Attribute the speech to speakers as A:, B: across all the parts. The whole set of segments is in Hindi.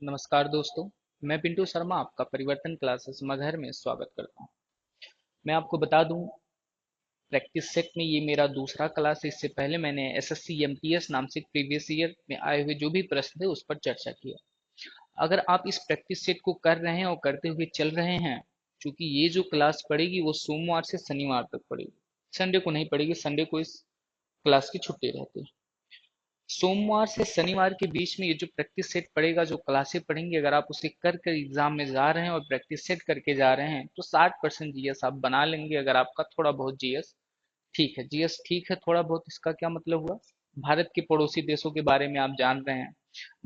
A: नमस्कार दोस्तों। मैं पिंटू शर्मा आपका परिवर्तन क्लासेस मगहर में स्वागत करता हूं। मैं आपको बता दूं, प्रैक्टिस सेट में ये मेरा दूसरा क्लास है। इससे पहले मैंने एसएससी एमटीएस नाम से प्रीवियस ईयर में आए हुए जो भी प्रश्न थे उस पर चर्चा किया। अगर आप इस प्रैक्टिस सेट को कर रहे हैं और करते हुए चल रहे हैं, क्योंकि ये जो क्लास पड़ेगी वो सोमवार से शनिवार तक पड़ेगी, संडे को नहीं पड़ेगी। संडे को इस क्लास की छुट्टी रहती है। सोमवार से शनिवार के बीच में ये जो प्रैक्टिस सेट पड़ेगा, जो क्लासेस पढ़ेंगे, अगर आप उसे कर कर एग्जाम में जा रहे हैं और प्रैक्टिस सेट करके जा रहे हैं तो 60% जीएस आप बना लेंगे। अगर आपका थोड़ा बहुत जीएस ठीक है, जीएस ठीक है थोड़ा बहुत, इसका क्या मतलब हुआ? भारत के पड़ोसी देशों के बारे में आप जान रहे हैं,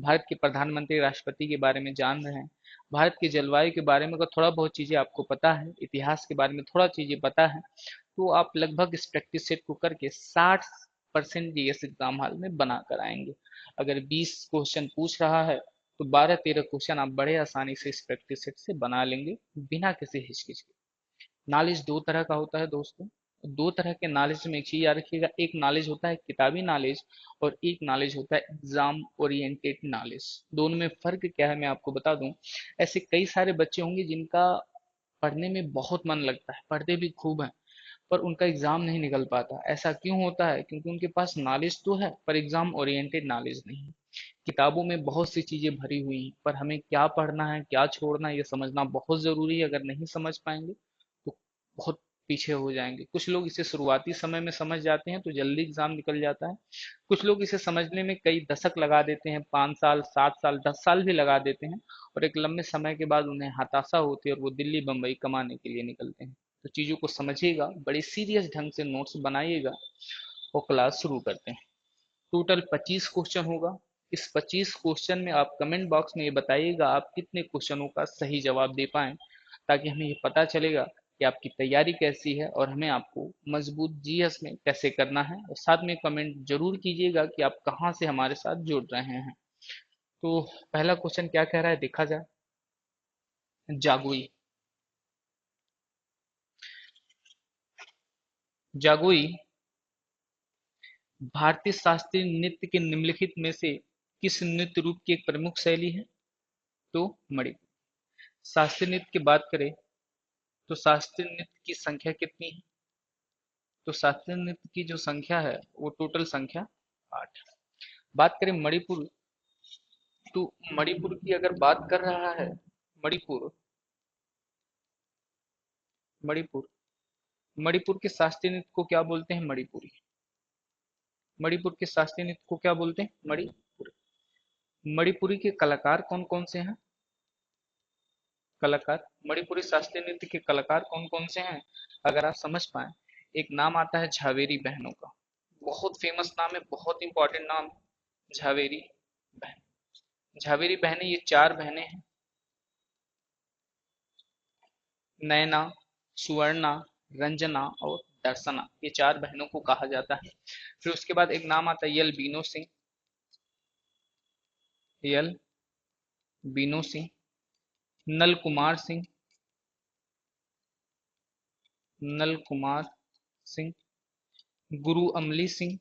A: भारत के प्रधानमंत्री राष्ट्रपति के बारे में जान रहे हैं, भारत की जलवायु के बारे में अगर थोड़ा बहुत चीजें आपको पता है, इतिहास के बारे में थोड़ा चीजें पता है, तो आप लगभग इस प्रैक्टिस सेट को करके 60% जीएस एग्जाम हॉल में बना कर आएंगे। अगर 20 क्वेश्चन पूछ रहा है तो 12-13 क्वेश्चन आप बड़े आसानी से इस प्रैक्टिस सेट से बना लेंगे, बिना किसी हिचकिच के। नॉलेज दो तरह का होता है दोस्तों। दो तरह के नॉलेज में एक चीज याद रखिएगा, एक नॉलेज होता है किताबी नॉलेज और एक नॉलेज होता है एग्जाम ओरिएंटेड नॉलेज। दोनों में फर्क क्या है मैं आपको बता दूं। ऐसे कई सारे बच्चे होंगे जिनका पढ़ने में बहुत मन लगता है, पढ़ते भी खूब है, पर उनका एग्जाम नहीं निकल पाता। ऐसा क्यों होता है? क्योंकि उनके पास नॉलेज तो है पर एग्जाम ओरिएंटेड नॉलेज नहीं है। किताबों में बहुत सी चीजें भरी हुई हैं, पर हमें क्या पढ़ना है क्या छोड़ना है ये समझना बहुत जरूरी है। अगर नहीं समझ पाएंगे तो बहुत पीछे हो जाएंगे। कुछ लोग इसे शुरुआती समय में समझ जाते हैं तो जल्दी एग्जाम निकल जाता है। कुछ लोग इसे समझने में कई दशक लगा देते हैं, 5 साल 7 साल 10 साल भी लगा देते हैं, और एक लंबे समय के बाद उन्हें हताशा होती है और वो दिल्ली बम्बई कमाने के लिए निकलते हैं। तो चीजों को समझिएगा, बड़े सीरियस ढंग से नोट्स बनाइएगा और क्लास शुरू करते हैं। टोटल 25 क्वेश्चन होगा। इस 25 क्वेश्चन में आप कमेंट बॉक्स में ये बताइएगा आप कितने क्वेश्चनों का सही जवाब दे पाए, ताकि हमें ये पता चलेगा कि आपकी तैयारी कैसी है और हमें आपको मजबूत जीएस में कैसे करना है। और साथ में कमेंट जरूर कीजिएगा कि आप कहाँ से हमारे साथ जुड़ रहे हैं। तो पहला क्वेश्चन क्या कह रहा है देखा जाए। जागुई। जागुई भारतीय शास्त्रीय नृत्य के निम्नलिखित में से किस नृत्य रूप की एक प्रमुख शैली है? तो मणिपुर। शास्त्रीय नृत्य की बात करें तो शास्त्रीय नृत्य की संख्या कितनी है? तो शास्त्रीय नृत्य की जो संख्या है वो टोटल संख्या 8। बात करें मणिपुर, तो मणिपुर की अगर बात कर रहा है, मणिपुर मणिपुर मणिपुर के शास्त्रीय नृत्य को क्या बोलते हैं? मणिपुरी। मणिपुर के शास्त्रीय नृत्य को क्या बोलते हैं? मणिपुरी। मणिपुरी के कलाकार कौन कौन से हैं? कलाकार, मणिपुरी शास्त्रीय नृत्य के कलाकार कौन कौन से हैं अगर आप समझ पाए? एक नाम आता है झावेरी बहनों का, बहुत फेमस नाम है, बहुत इंपॉर्टेंट नाम है, झावेरी बहन। झावेरी बहनें, ये 4 बहनें हैं, नैना, सुवर्णा, रंजना और दर्शना। ये 4 बहनों को कहा जाता है। फिर उसके बाद एक नाम आता है यल बीनो सिंह। यल बीनो सिंह, नल कुमार सिंह, नल कुमार सिंह, गुरु अमली सिंह।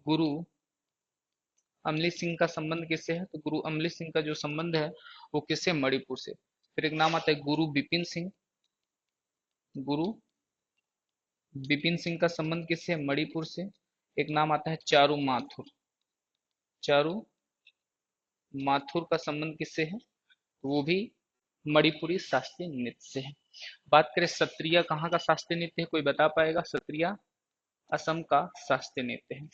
A: गुरु अमली सिंह का संबंध किससे है? तो गुरु अमली सिंह का जो संबंध है वो किससे? मणिपुर से। फिर एक नाम आता है गुरु बिपिन सिंह। गुरु बिपिन सिंह का संबंध किससे? मणिपुर से। एक नाम आता है चारू माथुर। चारू माथुर का संबंध किससे है? तो वो भी मणिपुरी शास्त्रीय नृत्य से है। बात करें सत्रिया कहाँ का शास्त्रीय नृत्य है, कोई बता पाएगा? सत्रिया असम का शास्त्रीय नृत्य है।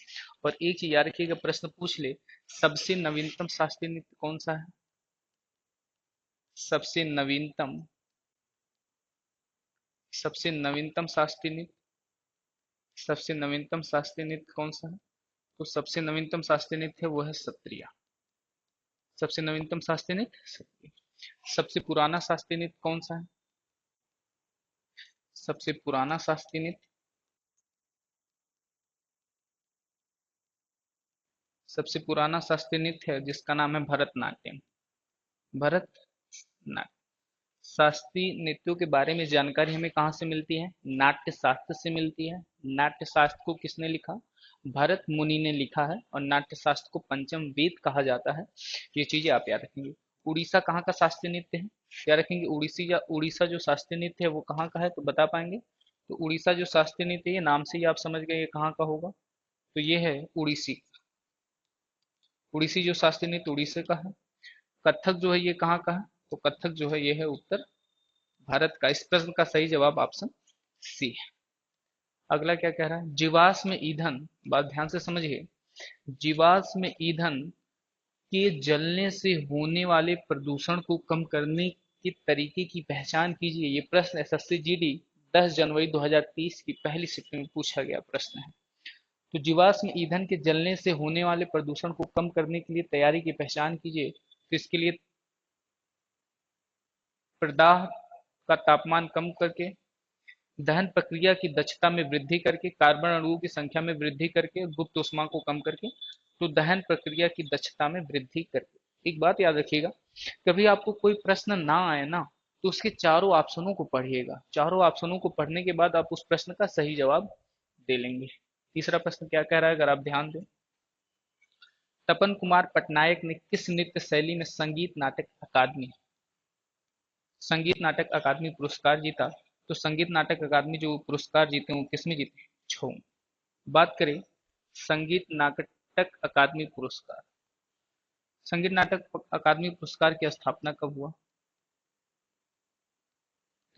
A: और एक चीज याद रखिएगा, प्रश्न पूछ ले, सबसे नवीनतम शास्त्रीय नृत्य कौन सा है? सबसे नवीनतम, सबसे नवीनतम शास्त्रीय नृत्य, सबसे नवीनतम शास्त्रीय नृत्य कौन सा है? तो सबसे नवीनतम शास्त्रीय नृत्य है वो है सत्रिया। सबसे नवीनतम शास्त्रीय नृत्य सत्रिया। सबसे पुराना शास्त्रीय नृत्य कौन सा है? सबसे पुराना शास्त्रीय नृत्य, सबसे पुराना शास्त्रीय नृत्य है जिसका नाम है भरतनाट्यम। भरतनाट्यम। शास्त्रीय नृत्यों के बारे में जानकारी हमें कहाँ से मिलती है? नाट्य शास्त्र से मिलती है। नाट्य शास्त्र को किसने लिखा? भरत मुनि ने लिखा है और नाट्य शास्त्र को पंचम वेद कहा जाता है। ये चीजें आप याद रखेंगे। उड़ीसा कहाँ का शास्त्रीय नृत्य है? याद रखेंगे। उड़ीसी या उड़ीसा जो शास्त्रीय नृत्य है वो कहाँ का है, तो बता पाएंगे? तो उड़ीसा जो शास्त्रीय नृत्य है, ये नाम से ही आप समझ गए ये कहाँ का होगा। तो ये है उड़ीसी। उड़ीसी जो शास्त्रीय नृत्य उड़ीसे का है। कथक जो है ये कहाँ का है? तो कथक जो है ये है उत्तर भारत का। इस प्रश्न का सही जवाब ऑप्शन सी है। अगला क्या कह रहा है? जीवाश्म ईंधन, बात ध्यान से समझिए। जीवाश्म ईंधन के जलने से होने वाले प्रदूषण को कम करने के तरीके की पहचान कीजिए। ये प्रश्न एसएससी जीडी 10 जनवरी 2030 की पहली शिफ्ट में पूछा गया प्रश्न है। तो जीवाश्म ईंधन के जलने से होने वाले प्रदूषण को कम करने के लिए तैयारी की पहचान कीजिए। तो इसके लिए प्रदाह का तापमान कम करके, दहन प्रक्रिया की दक्षता में वृद्धि करके, कार्बन अणुओं की संख्या में वृद्धि करके, गुप्त ऊष्मा को कम करके। तो दहन प्रक्रिया की दक्षता में वृद्धि करके। एक बात याद रखिएगा, कभी आपको कोई प्रश्न ना आए ना, तो उसके चारों ऑप्शनों को पढ़िएगा। चारों ऑप्शनों को पढ़ने के बाद आप उस प्रश्न का सही जवाब दे लेंगे। तीसरा प्रश्न क्या कह रहा है, अगर आप ध्यान दें। तपन कुमार पटनायक ने किस नृत्य शैली में संगीत नाटक अकादमी पुरस्कार जीता? तो संगीत नाटक अकादमी जो पुरस्कार जीते वो किसमें जीते? छऊ। बात करें संगीत नाटक अकादमी पुरस्कार, संगीत नाटक अकादमी पुरस्कार की स्थापना कब हुआ?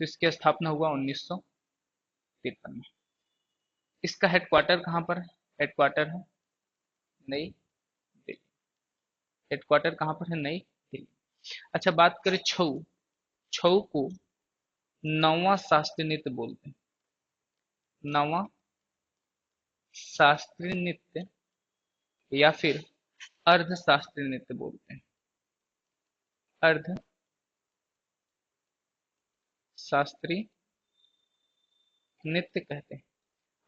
A: तो इसकी स्थापना हुआ 1953 में। इसका हेडक्वार्टर कहाँ पर है? हेडक्वार्टर है नई दिल्ली। हेडक्वार्टर कहाँ पर है? नई दिल्ली। अच्छा, बात करें छऊ। छऊ को नौवां शास्त्रीय नृत्य बोलते हैं। नौवां शास्त्रीय नृत्य या फिर अर्ध शास्त्रीय नृत्य बोलते हैं। अर्ध शास्त्रीय नृत्य कहते हैं।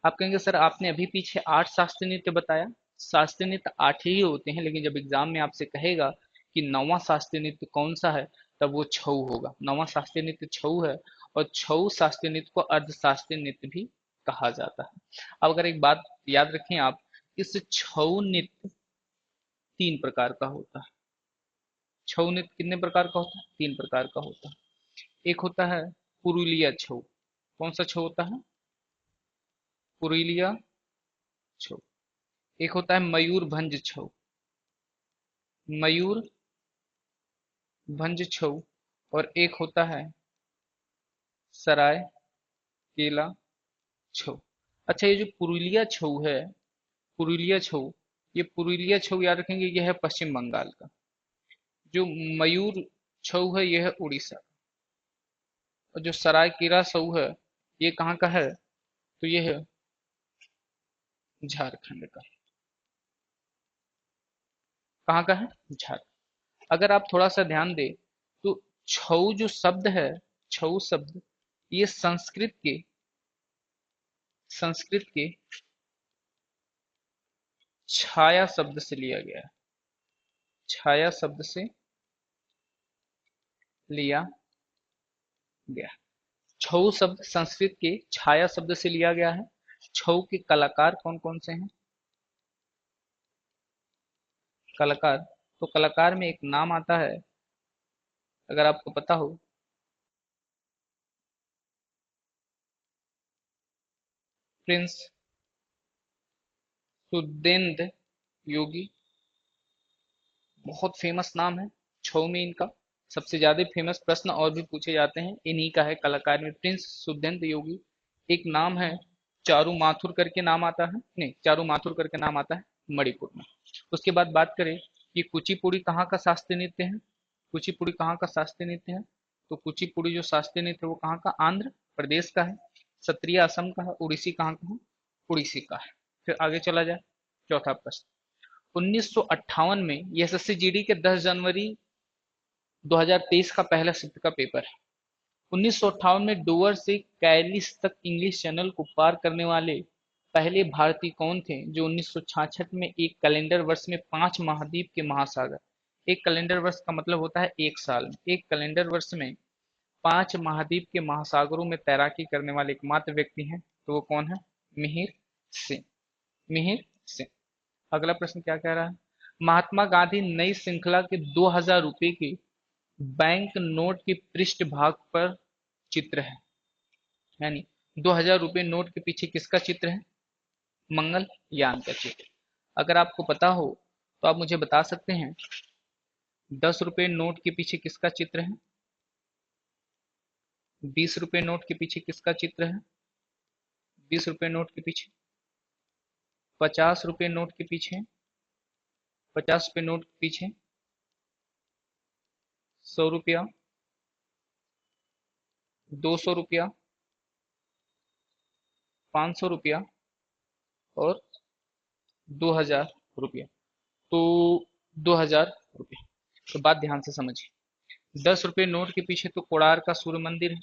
A: आप कहेंगे सर आपने अभी पीछे 8 शास्त्रीय नृत्य बताया। शास्त्रीय नृत्य 8 ही होते हैं, लेकिन जब एग्जाम में आपसे कहेगा कि नौवां शास्त्रीय नृत्य कौन सा है, तब वो छऊ होगा। नौवां शास्त्रीय नृत्य छऊ है, और छऊ शास्त्रीय नृत्य को अर्ध शास्त्रीय नृत्य भी कहा जाता है। अब अगर एक बात याद रखें आप, इस छऊ नृत्य 3 प्रकार का होता है। छऊ नृत्य कितने प्रकार का होता है? 3 प्रकार का होता है। एक होता है पुरुलिया छऊ। कौन सा छऊ होता है? पुरुलिया छऊ। एक होता है मयूरभंज छऊ। मयूरभंज छऊ। और एक होता है सराय केला छऊ। अच्छा, ये जो पुरुलिया छऊ है, पुरुलिया छऊ, ये पुरुलिया छऊ याद रखेंगे, ये है पश्चिम बंगाल का। जो मयूर छऊ है ये है उड़ीसा का। और जो सरायकेला छऊ है ये कहाँ का है? तो ये है झारखंड का। कहाँ का है? झारखंड। अगर आप थोड़ा सा ध्यान दें तो छऊ जो शब्द है, छऊ शब्द, ये संस्कृत के छाया शब्द से लिया गया है। छाया शब्द से लिया गया। छऊ शब्द संस्कृत के छाया शब्द से लिया गया है। छऊ के कलाकार कौन कौन से हैं? कलाकार, तो कलाकार में एक नाम आता है, अगर आपको पता हो। प्रिंस सुदेंद्र योगी, बहुत फेमस नाम है छऊ में इनका। सबसे ज्यादा फेमस प्रश्न और भी पूछे जाते हैं इन्हीं का है। कलाकार में प्रिंस सुदेंद्र योगी। एक नाम है चारू माथुर करके नाम आता है, नहीं, चारू माथुर करके नाम आता है मणिपुर में। उसके बाद बात करें कि कुचिपुड़ी कहाँ का शास्त्रीय नृत्य है? कुचिपुड़ी कहाँ का शास्त्रीय नृत्य है? तो कुचिपुड़ी जो शास्त्रीय नृत्य है वो कहाँ का? आंध्र प्रदेश का है। सत्रिया असम का है। उड़ीसी कहाँ का है? उड़ीसी का है। फिर आगे चला जाए, चौथा प्रश्न। 1958 में, ये एसएससी जीडी के 10 जनवरी 2023 का पहला शिफ्ट का पेपर है। 1958 में डोवर से कैलिस तक इंग्लिश चैनल को पार करने वाले पहले भारतीय कौन थे, जो 1966 में एक कैलेंडर वर्ष में 5 महाद्वीप के महासागर, एक कैलेंडर वर्ष का मतलब होता है एक साल, एक कैलेंडर वर्ष में 5 महाद्वीप के महासागरों में तैराकी करने वाले एकमात्र व्यक्ति हैं, तो वो कौन है? मिहिर सिंह। मिहिर से। अगला प्रश्न क्या कह रहा है? महात्मा गांधी नई श्रृंखला के 2000 रुपए के बैंक नोट के पृष्ठ भाग पर चित्र है। यानी 2000 रुपए नोट के पीछे किसका चित्र है? मंगल यान का चित्र। अगर आपको पता हो तो आप मुझे बता सकते हैं 10 रुपए नोट के पीछे किसका चित्र है? 20 रुपए नोट के पीछे किसका चित्र है? 20 रुपए नोट के पीछे 50 रुपए नोट के पीछे 50 रुपए नोट के पीछे 100 रुपया 200 रुपया 500 रुपया और 2000 रुपया। तो 2000 रुपये। तो बात ध्यान से समझिए। 10 रुपए नोट के पीछे तो कोणार्क का सूर्य मंदिर है।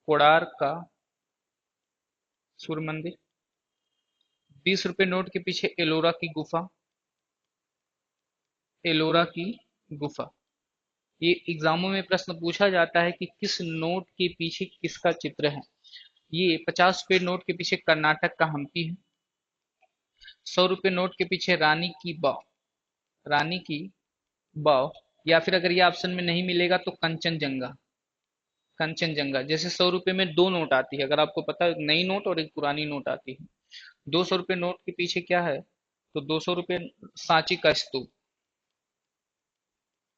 A: कोणार्क का सूर्य मंदिर। 20 रुपए नोट के पीछे एलोरा की गुफा। एलोरा की गुफा। ये एग्जामों में प्रश्न पूछा जाता है कि किस नोट के पीछे किसका चित्र है। ये 50 रुपए नोट के पीछे कर्नाटक का हम्पी है। 100 रुपए नोट के पीछे रानी की बाव। रानी की बाव। या फिर अगर ये ऑप्शन में नहीं मिलेगा तो कंचनजंगा। कंचनजंगा। जैसे 100 रुपए में दो नोट आती है, अगर आपको पता है, एक नई नोट और एक पुरानी नोट आती है। 200 रुपए नोट के पीछे क्या है? तो 200 रुपए सांची का स्तूप।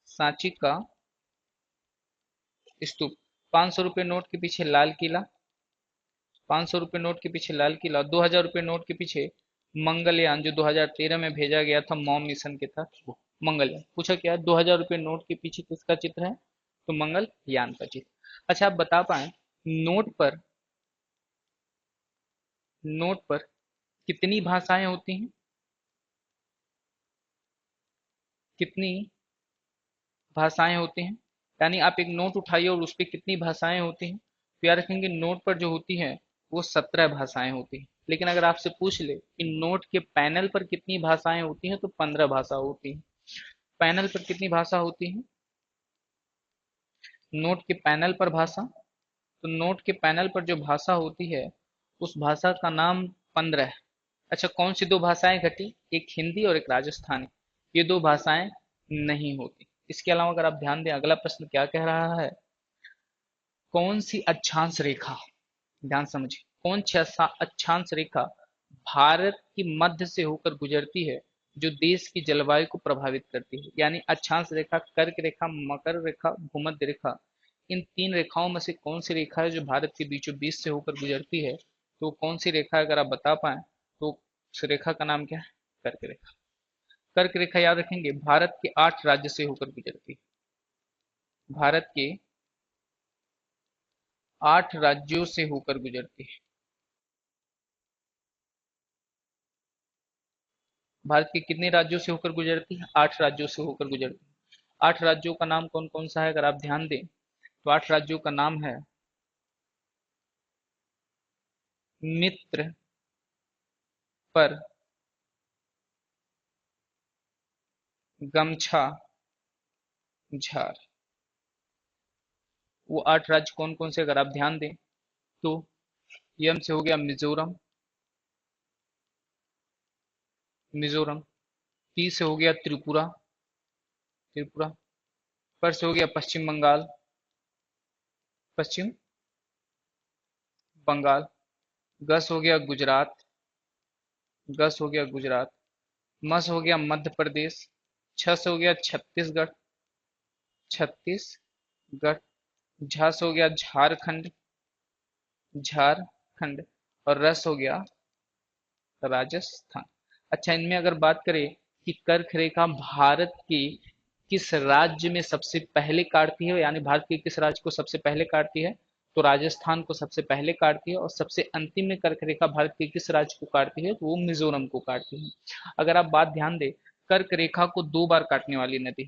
A: सांची का स्तूप। 500 रुपए नोट के पीछे लाल किला। 500 रुपए नोट के पीछे लाल किला। 2000 रुपए नोट के पीछे मंगलयान, जो 2013 में भेजा गया था मॉम मिशन के तहत, वो मंगलयान। पूछा क्या? 2000 रुपए नोट के पीछे किसका चित्र है? तो मंगलयान का चित्र। अच्छा, आप बता पाए नोट पर कितनी भाषाएं होती हैं? कितनी भाषाएं होती हैं? यानी आप एक नोट उठाइए और उस पर कितनी भाषाएं होती हैं, तो याद रखेंगे नोट पर जो होती है वो 17 भाषाएं होती हैं। लेकिन अगर आपसे पूछ ले कि नोट के पैनल पर कितनी भाषाएं होती हैं, तो 15 भाषा होती हैं। पैनल पर कितनी भाषा होती है? नोट के पैनल पर भाषा। तो नोट के पैनल पर जो भाषा होती है उस भाषा का नाम 15 है। अच्छा, कौन सी दो भाषाएं घटी? एक हिंदी और एक राजस्थानी। ये दो भाषाएं नहीं होती। इसके अलावा अगर आप ध्यान दें, अगला प्रश्न क्या कह रहा है? कौन सी अक्षांश रेखा, ध्यान समझिए, कौन सी अक्षांश रेखा भारत की मध्य से होकर गुजरती है, जो देश की जलवायु को प्रभावित करती है? यानी अक्षांश रेखा, कर्क रेखा, मकर रेखा, भूमध्य रेखा, इन तीन रेखाओं में से कौन सी रेखा है जो भारत के बीचों बीच से होकर गुजरती है? तो कौन सी रेखा है? अगर आप बता पाए तो उस रेखा का नाम क्या है? कर्क रेखा। कर्क रेखा याद रखेंगे भारत के 8 राज्य से होकर गुजरती है। भारत के 8 राज्यों से होकर गुजरती है। भारत के कितने राज्यों से होकर गुजरती है? 8 राज्यों से होकर गुजरती है। 8 राज्यों का नाम कौन कौन सा है? अगर आप ध्यान दें तो 8 राज्यों का नाम है मित्र, पर, गमछा, झार। वो 8 राज्य कौन कौन से? अगर आप ध्यान दें तो यम से हो गया मिजोरम। मिजोरम। पी से हो गया त्रिपुरा। त्रिपुरा। पर से हो गया पश्चिम बंगाल। पश्चिम बंगाल। गस हो गया गुजरात। गस हो गया गुजरात। मस हो गया मध्य प्रदेश। छस हो गया छत्तीसगढ़। छत्तीसगढ़। झा से हो गया झारखंड। झारखंड। और रस हो गया राजस्थान। अच्छा, इनमें अगर बात करें कि कर्क रेखा भारत के किस राज्य में सबसे पहले काटती है, यानी भारत के किस राज्य को सबसे पहले काटती है, तो राजस्थान को सबसे पहले काटती है। और सबसे अंतिम में कर्क रेखा भारत के किस राज्य को काटती है, तो वो मिजोरम को काटती है। अगर आप बात ध्यान दें, कर्क रेखा को 2 बार काटने वाली नदी,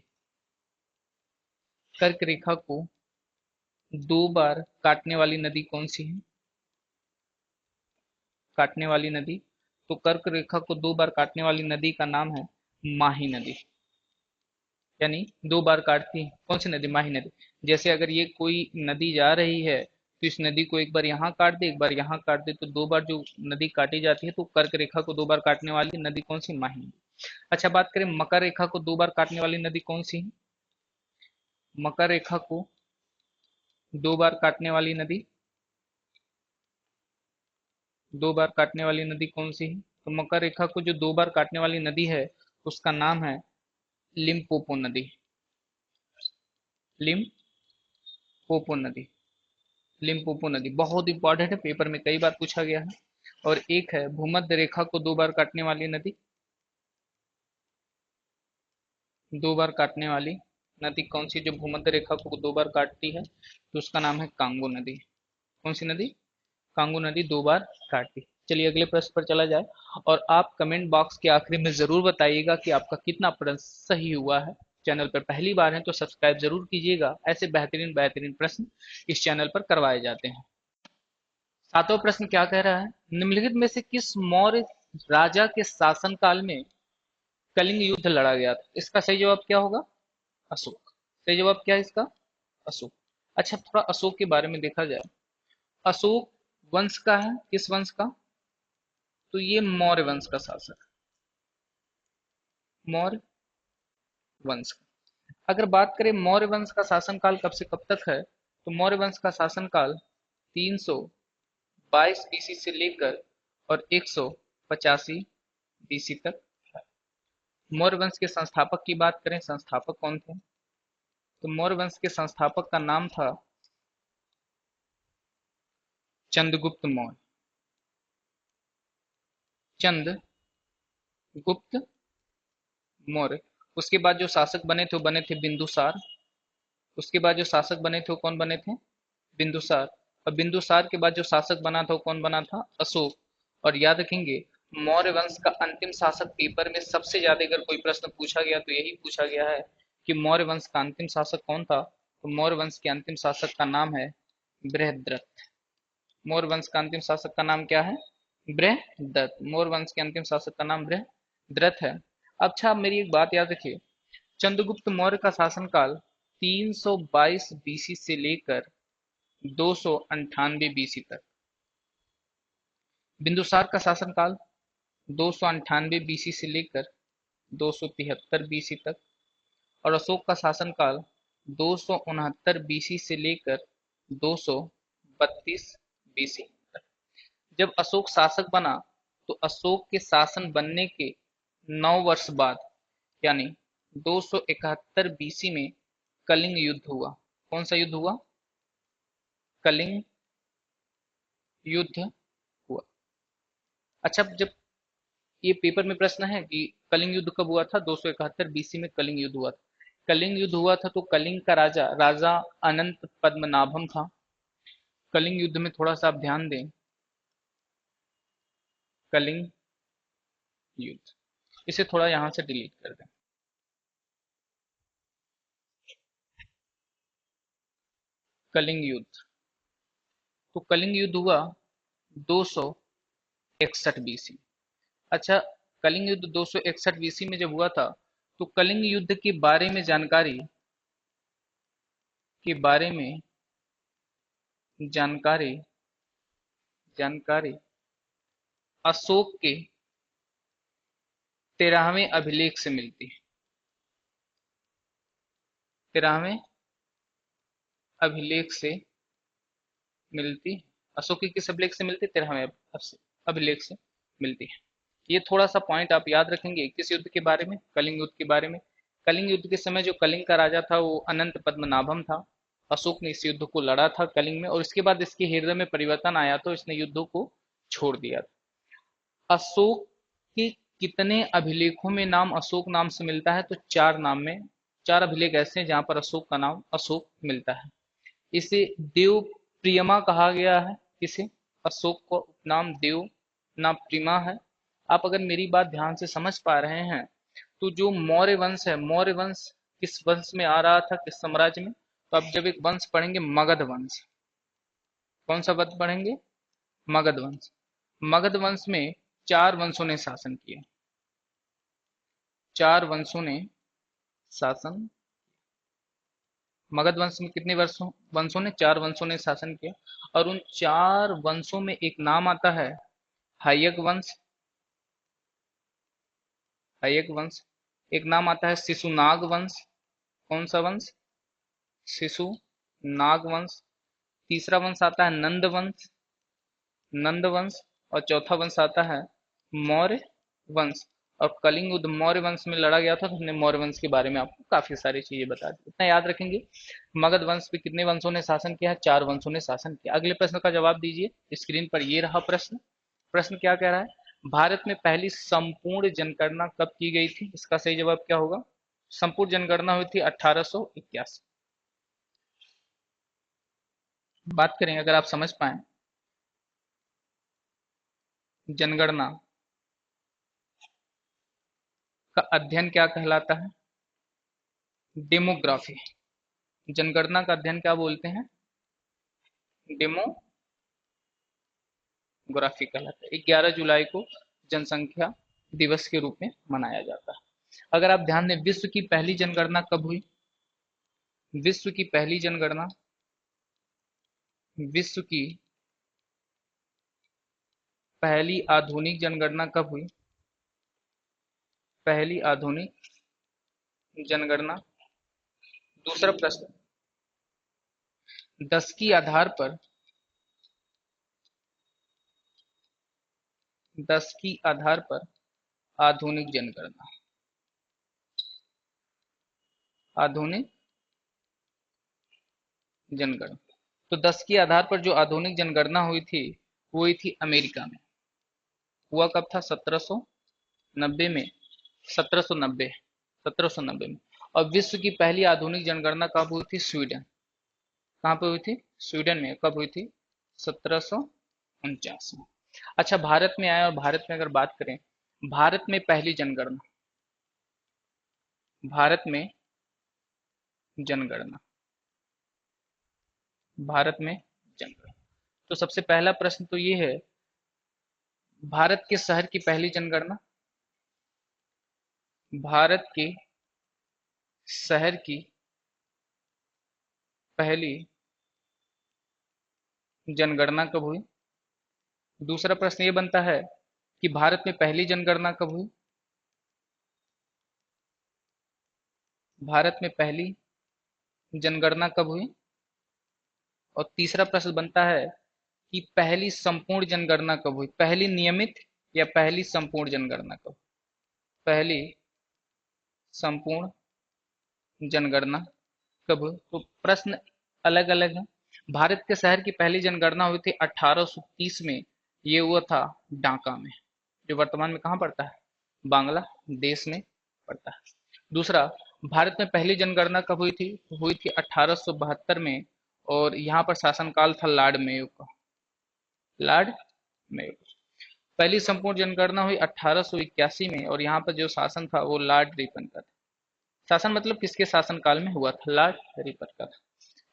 A: कर्क रेखा को 2 बार काटने वाली नदी कौन सी है? काटने वाली नदी, तो कर्क रेखा को 2 बार काटने वाली नदी का नाम है माही नदी। यानी 2 बार काटती है कौन सी नदी? माही नदी। जैसे अगर ये कोई नदी जा रही है तो इस नदी को एक बार यहाँ काट दे, एक बार यहाँ काट दे, तो दो बार जो नदी काटी जाती है, तो कर्क रेखा को दो बार काटने वाली नदी कौन सी? माही। अच्छा, बात करें मकर रेखा को दो बार काटने वाली नदी कौन सी है? मकर रेखा को दो बार काटने वाली नदी, दो बार काटने वाली नदी कौन सी है? तो मकर रेखा को जो दो बार काटने वाली नदी है, उसका नाम है लिम्पोपो नदी। लिम्पोपो नदी। लिम्पोपो नदी बहुत इंपॉर्टेंट है, पेपर में कई बार पूछा गया है। और एक है भूमध्य रेखा को दो बार काटने वाली नदी, दो बार काटने वाली नदी कौन सी जो भूमध्य रेखा को दो बार काटती है? तो उसका नाम है कांगो नदी। कौन सी नदी? कांगो नदी दो बार काटती। चलिए अगले प्रश्न पर चला जाए, और आप कमेंट बॉक्स के आखिरी में जरूर बताइएगा कि आपका कितना प्रश्न सही हुआ है। चैनल पर पहली बार है तो सब्सक्राइब जरूर कीजिएगा, ऐसे बेहतरीन बेहतरीन प्रश्न इस चैनल पर करवाए जाते हैं। सातवां प्रश्न क्या कह रहा है? निम्नलिखित में से किस मौर्य राजा के शासनकाल में कलिंग युद्ध लड़ा गया था? इसका सही जवाब क्या होगा? अशोक। सही जवाब क्या है इसका? अशोक। अच्छा, थोड़ा अशोक के बारे में देखा जाए। अशोक वंश का है, किस वंश का? तो ये मौर्य वंश का शासक, मौर्य वंश का। अगर बात करें मौर्य वंश का शासनकाल कब से कब तक है, तो मौर्य वंश का शासनकाल 322 बीसी से लेकर और 185 बीसी तक है। मौर्य वंश के संस्थापक की बात करें, संस्थापक कौन थे? तो मौर्य वंश के संस्थापक का नाम था चंद्रगुप्त मौर्य। चंद्रगुप्त मौर्य। उसके बाद जो शासक बने थे वो बने थे बिंदुसार। उसके बाद जो शासक बने थे वो कौन बने थे? बिंदुसार। और बिंदुसार के बाद जो शासक बना था वो कौन बना था? अशोक। और याद रखेंगे, मौर्य वंश का अंतिम शासक पेपर में सबसे ज्यादा अगर कोई प्रश्न पूछा गया तो यही पूछा गया है कि मौर्य वंश का अंतिम शासक कौन था? तो मौर्य वंश के अंतिम शासक का नाम है बृहद्रथ। मौर्य वंश का अंतिम शासक का नाम क्या है? बृहद्रथ। मौर्य वंश के अंतिम शासक का नाम बृहद्रथ है। अच्छा, आप मेरी एक बात याद रखिए, चंद्रगुप्त मौर्य का शासनकाल 322 बीसी से लेकर 298 बीसी तक। बिंदुसार का शासनकाल 298 बीसी से लेकर 273 बीसी तक। और अशोक का शासनकाल 269 बीसी से लेकर 232 बीसी तक। जब अशोक शासक बना तो अशोक के शासन बनने के 9 वर्ष बाद, यानी 271 बीसी में कलिंग युद्ध हुआ। कौन सा युद्ध हुआ? कलिंग युद्ध हुआ। अच्छा, जब ये पेपर में प्रश्न है कि कलिंग युद्ध कब हुआ था? 271 बीसी में कलिंग युद्ध हुआ था। कलिंग युद्ध हुआ था तो कलिंग का राजा राजा अनंत पद्मनाभम था। कलिंग युद्ध में थोड़ा सा आप ध्यान दें, कलिंग युद्ध, इसे थोड़ा यहाँ से डिलीट कर दें। कलिंग युद्ध, तो कलिंग युद्ध हुआ 261 बीसी। अच्छा, कलिंग युद्ध 261 बीसी में जब हुआ था, तो कलिंग युद्ध के बारे में जानकारी, के बारे में जानकारी जानकारी अशोक के 13वें अभिलेख से मिलती है। 13वें अभिलेख से मिलती है। अशोक के किस अभिलेख से मिलती है? 13वें अभिलेख से मिलती है। ये थोड़ा सा पॉइंट आप याद रखेंगे किस युद्ध के बारे में? कलिंग युद्ध के बारे में। कलिंग युद्ध के समय जो कलिंग का राजा था वो अनंत पद्मनाभम था। अशोक ने इस युद्ध को लड़ा था कलिंग में, और इसके बाद इसके हृदय में परिवर्तन आया तो इसने युद्धों को छोड़ दिया था। अशोक के कितने अभिलेखों में नाम अशोक नाम से मिलता है? तो 4 नाम में, 4 अभिलेख ऐसे हैं जहां पर अशोक का नाम अशोक मिलता है। इसे देव प्रियमा कहा गया है। इसे अशोक को उपनाम देव नाम प्रिमा है। आप अगर मेरी बात ध्यान से समझ पा रहे हैं, तो जो मौर्य वंश है, मौर्य वंश किस वंश में आ रहा था, किस साम्राज्य में? तो आप जब एक वंश पढ़ेंगे मगध वंश, कौन सा वंश पढ़ेंगे? मगध वंश। मगध वंश में 4 वंशों ने शासन किया। 4 वंशों ने शासन। मगध वंश में कितने वर्षों वंशों ने, 4 वंशों ने शासन किया। और उन 4 वंशों में एक नाम आता है हयक वंश। हयक वंश। एक नाम आता है शिशुनाग वंश। कौन सा वंश? शिशु नाग वंश। तीसरा वंश आता है नंद वंश। नंद वंश। और चौथा वंश आता है मौर्य वंश। और कलिंग युद्ध मौर्य वंश में लड़ा गया था, तो हमने मौर्य वंश के बारे में आपको काफी सारी चीजें बता दी, इतना याद रखेंगे। मगध वंश पे कितने वंशों ने शासन किया है? 4 वंशों ने शासन किया। अगले प्रश्न का जवाब दीजिए, स्क्रीन पर ये रहा प्रश्न। प्रश्न क्या कह रहा है? भारत में पहली संपूर्ण जनगणना कब की गई थी? इसका सही जवाब क्या होगा? संपूर्ण जनगणना हुई थी 1881। बात करें, अगर आप समझ पाए, जनगणना का अध्ययन क्या कहलाता है? डेमोग्राफी। जनगणना का अध्ययन क्या बोलते हैं? डेमोग्राफी कहलाता है। 11 जुलाई को जनसंख्या दिवस के रूप में मनाया जाता है। अगर आप ध्यान दें, विश्व की पहली जनगणना कब हुई? विश्व की पहली जनगणना, विश्व की पहली आधुनिक जनगणना कब हुई? पहली आधुनिक जनगणना। दूसरा प्रश्न, 10 की आधार पर, 10 की आधार पर आधुनिक जनगणना, आधुनिक जनगणना। तो 10 के आधार पर जो आधुनिक जनगणना हुई थी, वो हुई थी अमेरिका में। हुआ कब था? 1790 में। 1790, 1790 में। और विश्व की पहली आधुनिक जनगणना कब हुई थी? स्वीडन। कहाँ पे हुई थी? स्वीडन में। कब हुई थी? 1749 में। अच्छा, भारत में आए, और भारत में अगर बात करें, भारत में पहली जनगणना, भारत में जनगणना, भारत में जनगणना। तो सबसे पहला प्रश्न तो ये है, भारत के शहर की पहली जनगणना, भारत के शहर की पहली जनगणना कब हुई? दूसरा प्रश्न ये बनता है कि भारत में पहली जनगणना कब हुई? भारत में पहली जनगणना कब हुई? और तीसरा प्रश्न बनता है कि पहली संपूर्ण जनगणना कब हुई? पहली नियमित या पहली संपूर्ण जनगणना कब? पहली संपूर्ण जनगणना कब हुई? तो प्रश्न अलग अलग है। भारत के शहर की पहली जनगणना हुई थी 1830 में। ये हुआ था ढाका में, जो वर्तमान में कहाँ पड़ता है? बांग्लादेश में पड़ता है। दूसरा, भारत में पहली जनगणना कब हुई थी? हुई थी 1872 में। और यहाँ पर शासनकाल था लॉर्ड मेयो का। Lord Mayo. पहली संपूर्ण जनगणना हुई 1881 में, और यहाँ पर जो शासन था वो लॉर्ड रिपन का था। शासन मतलब किसके शासनकाल में हुआ था? लॉर्ड रिपन का था।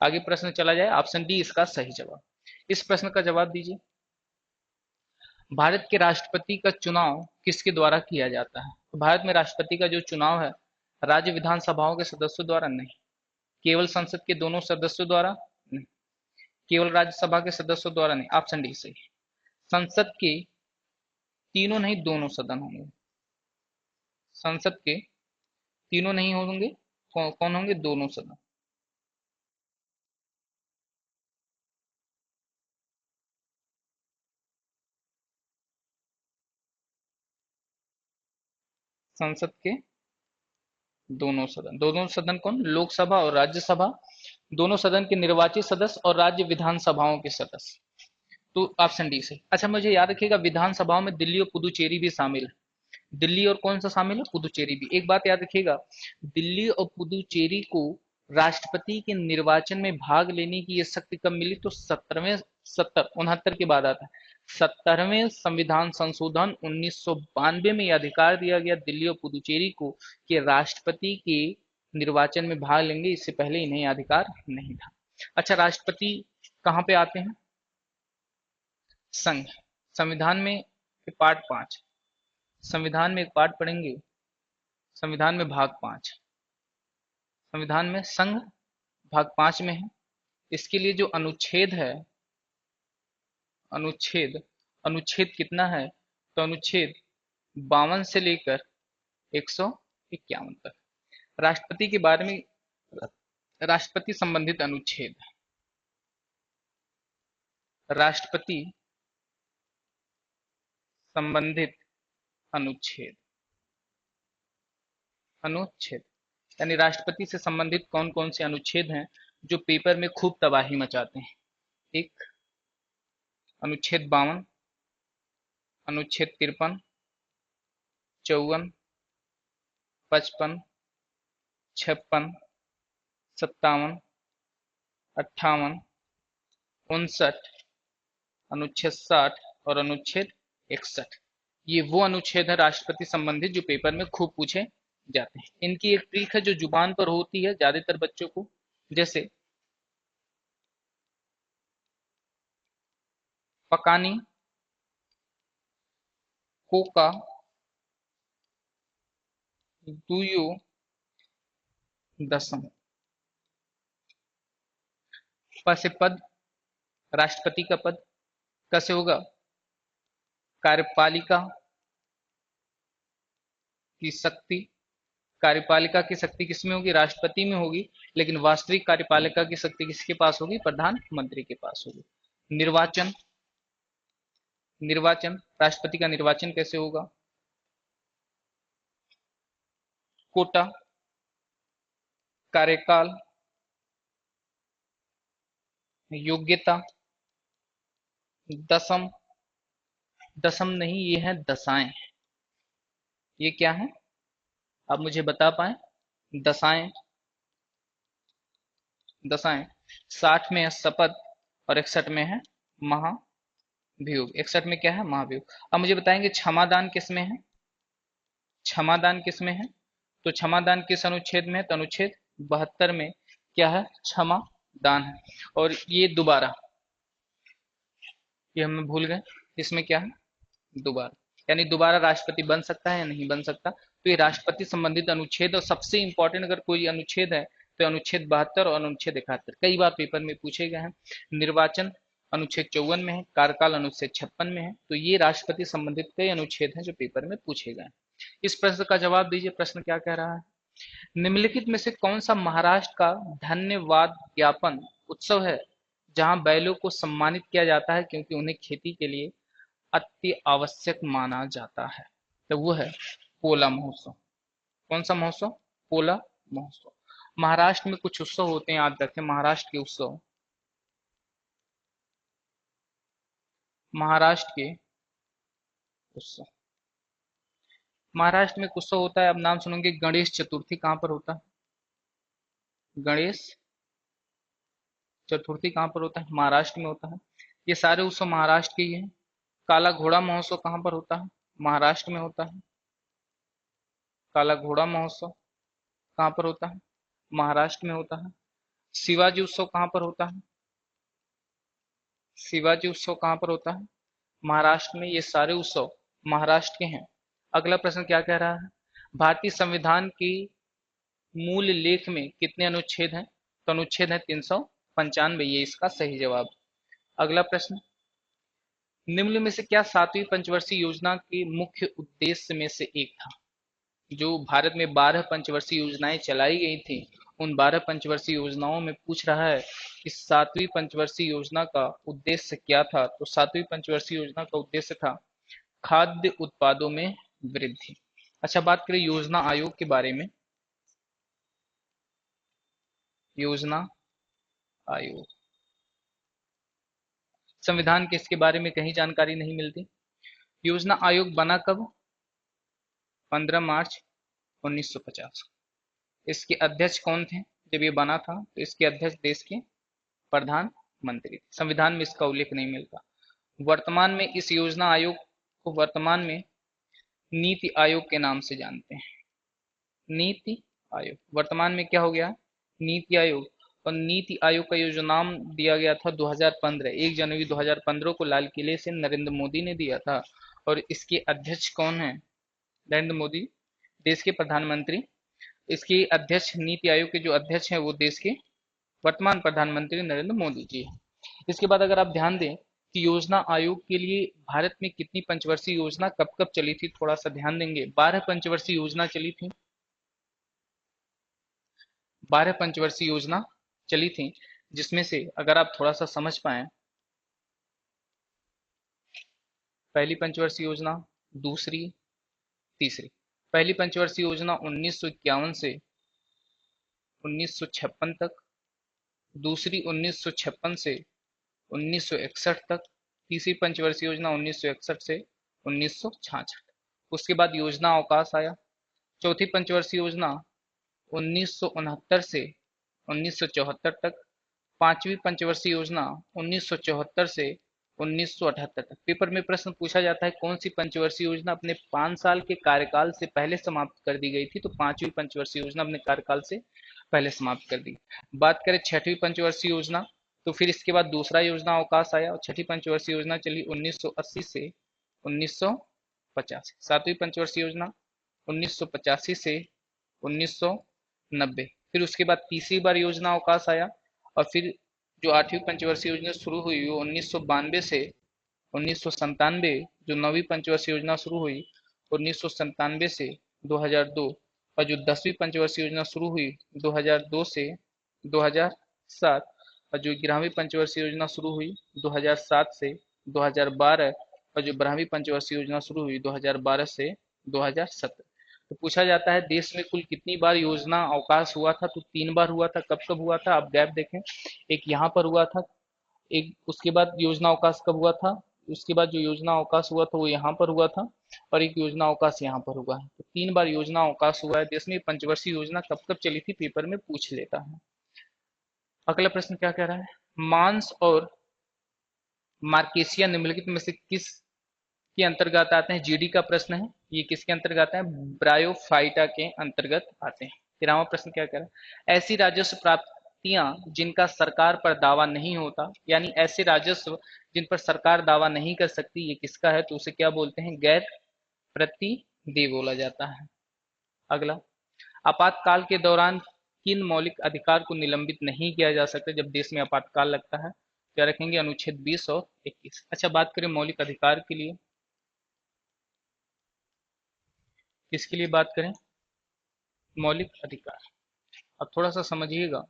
A: आगे प्रश्न चला जाए, ऑप्शन डी इसका सही जवाब। इस प्रश्न का जवाब दीजिए, भारत के राष्ट्रपति का चुनाव किसके द्वारा किया जाता है? तो भारत में राष्ट्रपति का जो चुनाव है, राज्य विधानसभाओं के सदस्यों द्वारा नहीं, केवल संसद के दोनों सदस्यों द्वारा नहीं, केवल राज्यसभा के सदस्यों द्वारा नहीं। ऑप्शन डी सही। संसद के तीनों नहीं, दोनों सदन होंगे। संसद के तीनों नहीं होंगे, कौन होंगे? दोनों सदन। संसद के दोनों सदन। दोनों सदन कौन? लोकसभा और राज्यसभा। दोनों सदन के निर्वाचित सदस्य और राज्य विधानसभाओं के सदस्य। तो ऑप्शन डी से। अच्छा, मुझे याद रखिएगा, विधानसभाओं में दिल्ली और पुदुचेरी भी शामिल है। दिल्ली और कौन सा शामिल है? पुदुचेरी भी। एक बात याद रखिएगा, दिल्ली और पुदुचेरी को राष्ट्रपति के निर्वाचन में भाग लेने की ये शक्ति कब मिली? तो 69 के बाद आता है। 70वें संविधान संशोधन 1992 में यह अधिकार दिया गया दिल्ली और पुदुचेरी को कि राष्ट्रपति के निर्वाचन में भाग लेंगे। इससे पहले इन्हें यह अधिकार नहीं था। अच्छा, राष्ट्रपति कहाँ पे आते हैं? संघ। संविधान में पार्ट 5, संविधान में एक पार्ट पढ़ेंगे, संविधान में भाग 5, संविधान में संघ भाग 5 में है। इसके लिए जो अनुच्छेद है, अनुच्छेद अनुच्छेद कितना है, तो अनुच्छेद 52 से लेकर 151 तक। राष्ट्रपति के बारे में, राष्ट्रपति संबंधित अनुच्छेद, राष्ट्रपति संबंधित अनुच्छेद, अनुच्छेद यानी राष्ट्रपति से संबंधित कौन कौन से अनुच्छेद हैं जो पेपर में खूब तबाही मचाते हैं। एक, अनुच्छेद 52, अनुच्छेद 53, 54, 55, 56, 57, 58, 59, अनुच्छेद 60 और अनुच्छेद 61। ये वो अनुच्छेद है राष्ट्रपति संबंधित जो पेपर में खूब पूछे जाते हैं। इनकी एक ट्रिक है जो जुबान पर होती है ज्यादातर बच्चों को, जैसे पकानी, कोका, दुयो, दसम। प से पद, राष्ट्रपति का पद। क से होगा कार्यपालिका की शक्ति। कार्यपालिका की शक्ति किसमें होगी, राष्ट्रपति में होगी, लेकिन वास्तविक कार्यपालिका की शक्ति किसके पास होगी, प्रधानमंत्री के पास होगी। निर्वाचन, निर्वाचन राष्ट्रपति का निर्वाचन कैसे होगा। कोटा, कार्यकाल, योग्यता। दसम, दसम नहीं, ये है दशाएं। ये क्या है, आप मुझे बता पाए। दशाएं, दशाएं 60 में है शपथ और 61 में है महाभियोग। 61 में क्या है, महाभियोग। अब मुझे बताएंगे क्षमादान किस में है, क्षमादान किस में है, तो क्षमादान किस अनुच्छेद में है, तो अनुच्छेद 72 में क्या है, क्षमादान है। और ये दोबारा, ये हम भूल गए, इसमें क्या है, दोबारा, यानी दोबारा राष्ट्रपति बन सकता है या नहीं बन सकता। तो ये राष्ट्रपति संबंधित अनुच्छेद, और सबसे इंपॉर्टेंट अगर कोई अनुच्छेद है तो अनुच्छेद 72 और अनुच्छेद 71 कई बार पेपर में पूछे गए हैं। निर्वाचन अनुच्छेद 54 में है, कार्यकाल अनुच्छेद 56 में है। तो ये राष्ट्रपति संबंधित कई अनुच्छेद हैं जो पेपर में पूछे गए हैं। इस प्रश्न का जवाब दीजिए। प्रश्न क्या कह रहा है, निम्नलिखित में से कौन सा महाराष्ट्र का धन्यवाद ज्ञापन उत्सव है जहां बैलों को सम्मानित किया जाता है क्योंकि उन्हें खेती के लिए अति आवश्यक माना जाता है। तो वो है पोला महोत्सव। कौन सा महोत्सव, पोला महोत्सव। महाराष्ट्र में कुछ उत्सव होते हैं, याद रखें महाराष्ट्र के उत्सव, महाराष्ट्र के उत्सव। महाराष्ट्र में कुछ उत्सव होता है, अब नाम सुनेंगे गणेश चतुर्थी। कहां पर होता है, गणेश चतुर्थी कहां पर होता है, महाराष्ट्र में होता है। ये सारे उत्सव महाराष्ट्र के ही हैं। काला घोड़ा महोत्सव कहां पर होता है, महाराष्ट्र में होता है। काला घोड़ा महोत्सव कहां पर होता है, महाराष्ट्र में होता है। शिवाजी उत्सव कहां पर होता है, शिवाजी उत्सव कहां पर होता है, महाराष्ट्र में। ये सारे उत्सव महाराष्ट्र के हैं। अगला प्रश्न क्या कह रहा है, भारतीय संविधान की मूल लेख में कितने अनुच्छेद हैं, तो अनुच्छेद है 395। ये इसका सही जवाब। अगला प्रश्न, निम्न में से क्या सातवीं पंचवर्षीय योजना के मुख्य उद्देश्य में से एक था। जो भारत में 12 पंचवर्षीय योजनाएं चलाई गई थी, उन 12 पंचवर्षीय योजनाओं में पूछ रहा है कि सातवीं पंचवर्षीय योजना का उद्देश्य क्या था। तो सातवीं पंचवर्षीय योजना का उद्देश्य था खाद्य उत्पादों में वृद्धि। अच्छा, बात करें योजना आयोग के बारे में। योजना आयोग, संविधान के इसके बारे में कहीं जानकारी नहीं मिलती। योजना आयोग बना कब, 15 मार्च 1950। इसके अध्यक्ष कौन थे जब ये बना था, तो इसके अध्यक्ष देश के प्रधानमंत्री। संविधान में इसका उल्लेख नहीं मिलता। वर्तमान में इस योजना आयोग को वर्तमान में नीति आयोग के नाम से जानते हैं। नीति आयोग वर्तमान में क्या हो गया, नीति आयोग। और नीति आयोग का ये जो नाम दिया गया था 2015, 1 जनवरी 2015 को लाल किले से नरेंद्र मोदी ने दिया था। और इसके अध्यक्ष कौन है, नरेंद्र मोदी, देश के प्रधानमंत्री। इसके अध्यक्ष, नीति आयोग के जो अध्यक्ष हैं वो देश के वर्तमान प्रधानमंत्री नरेंद्र मोदी जी हैं। इसके बाद अगर आप ध्यान दें कि योजना आयोग के लिए भारत में कितनी पंचवर्षीय योजना कब कब चली थी, थोड़ा सा ध्यान देंगे। 12 पंचवर्षीय योजना चली थी, 12 पंचवर्षीय योजना चली थी, जिसमें से अगर आप थोड़ा सा समझ पाए, पहली पंचवर्षीय योजना, दूसरी, तीसरी। पहली पंचवर्षीय योजना 1951 से 1956 तक, दूसरी 1956 से 1961 तक, तीसरी पंचवर्षीय योजना 1961 से 1966। उसके बाद योजना अवकाश आया। चौथी पंचवर्षीय योजना 1969 से 1974 तक, पांचवी पंचवर्षीय योजना 1974 से 1978 तक। पेपर में प्रश्न पूछा जाता है कौन सी पंचवर्षीय योजना अपने 5 साल के कार्यकाल से पहले समाप्त कर दी गई थी, तो पांचवी पंचवर्षीय योजना अपने कार्यकाल से पहले समाप्त कर दी। बात करें छठवीं पंचवर्षीय योजना, तो फिर इसके बाद दूसरा योजना अवकाश आया और छठी पंचवर्षीय योजना चली 1980 से 1985। सातवीं पंचवर्षीय योजना 1985 से 1990। फिर उसके बाद तीसरी बार योजना अवकाश आया और फिर जो आठवीं पंचवर्षीय योजना शुरू हुई वो 1992 से 1997। जो नौवीं पंचवर्षीय योजना शुरू हुई 1997 से 2002 और जो 10वीं पंचवर्षीय योजना शुरू हुई 2002 से 2007 और जो 11वीं पंचवर्षीय योजना शुरू हुई 2007 से 2012 और जो 12वीं पंचवर्षीय योजना शुरू हुई 2012 से 2017। तो पूछा जाता है देश में कुल कितनी बार योजना अवकाश हुआ था, तो 3 बार हुआ था। कब कब हुआ था आप गैप देखें, एक यहाँ पर हुआ था, एक उसके बाद योजना अवकाश कब हुआ था, उसके बाद जो योजना अवकाश हुआ था वो यहाँ पर हुआ था और एक योजना अवकाश यहाँ पर हुआ है। तो 3 बार योजना अवकाश हुआ है देश में। पंचवर्षीय योजना कब कब चली थी पेपर में पूछ लेता है। अगला प्रश्न क्या कह रहा है, मांस और मार्केशिया निम्नलिखित में से किस के अंतर्गत आते हैं। जीडी का प्रश्न है, ये किसके अंतर्गत आते हैं, ब्रायोफाइटा के अंतर्गत आते हैं। 13वां प्रश्न क्या कह रहा है, ऐसी राजस्व प्राप्तियां जिनका सरकार पर दावा नहीं होता, यानी ऐसे राजस्व जिन पर सरकार दावा नहीं कर सकती, ये किसका है, तो उसे क्या बोलते हैं, गैर प्रतिदेय बोला जाता है। अगला, आपातकाल के दौरान किन मौलिक अधिकार को निलंबित नहीं किया जा सकता जब देश में आपातकाल लगता है, क्या रखेंगे, अनुच्छेद 20 और 21। अच्छा, बात करें मौलिक अधिकार के लिए, किसके लिए बात करें, मौलिक अधिकार। अब थोड़ा सा समझिएगा,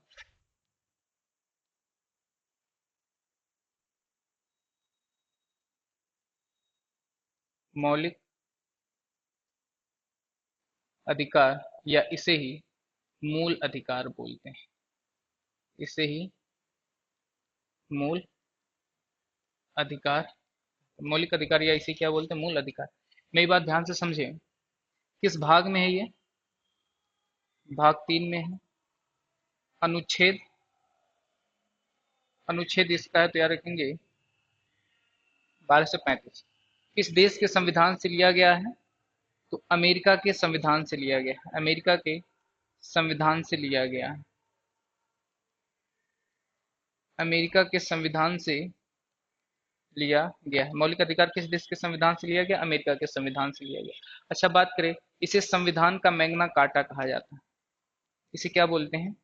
A: मौलिक अधिकार या इसे ही मूल अधिकार बोलते हैं, इसे ही मूल अधिकार, मौलिक अधिकार या इसे क्या बोलते हैं, मूल अधिकार। मेरी बात ध्यान से समझे, किस भाग में है ये, भाग 3 में है। अनुच्छेद, अनुच्छेद इसका है तो याद रखेंगे 12 से 35। किस देश के संविधान से लिया गया है, तो अमेरिका के संविधान से लिया गया है, अमेरिका के संविधान से लिया गया है, अमेरिका के संविधान से लिया गया है। मौलिक अधिकार किस देश के संविधान से लिया गया, अमेरिका के संविधान से लिया गया। अच्छा, बात करें, इसे संविधान का मैग्ना कार्टा कहा जाता है, इसे क्या बोलते हैं,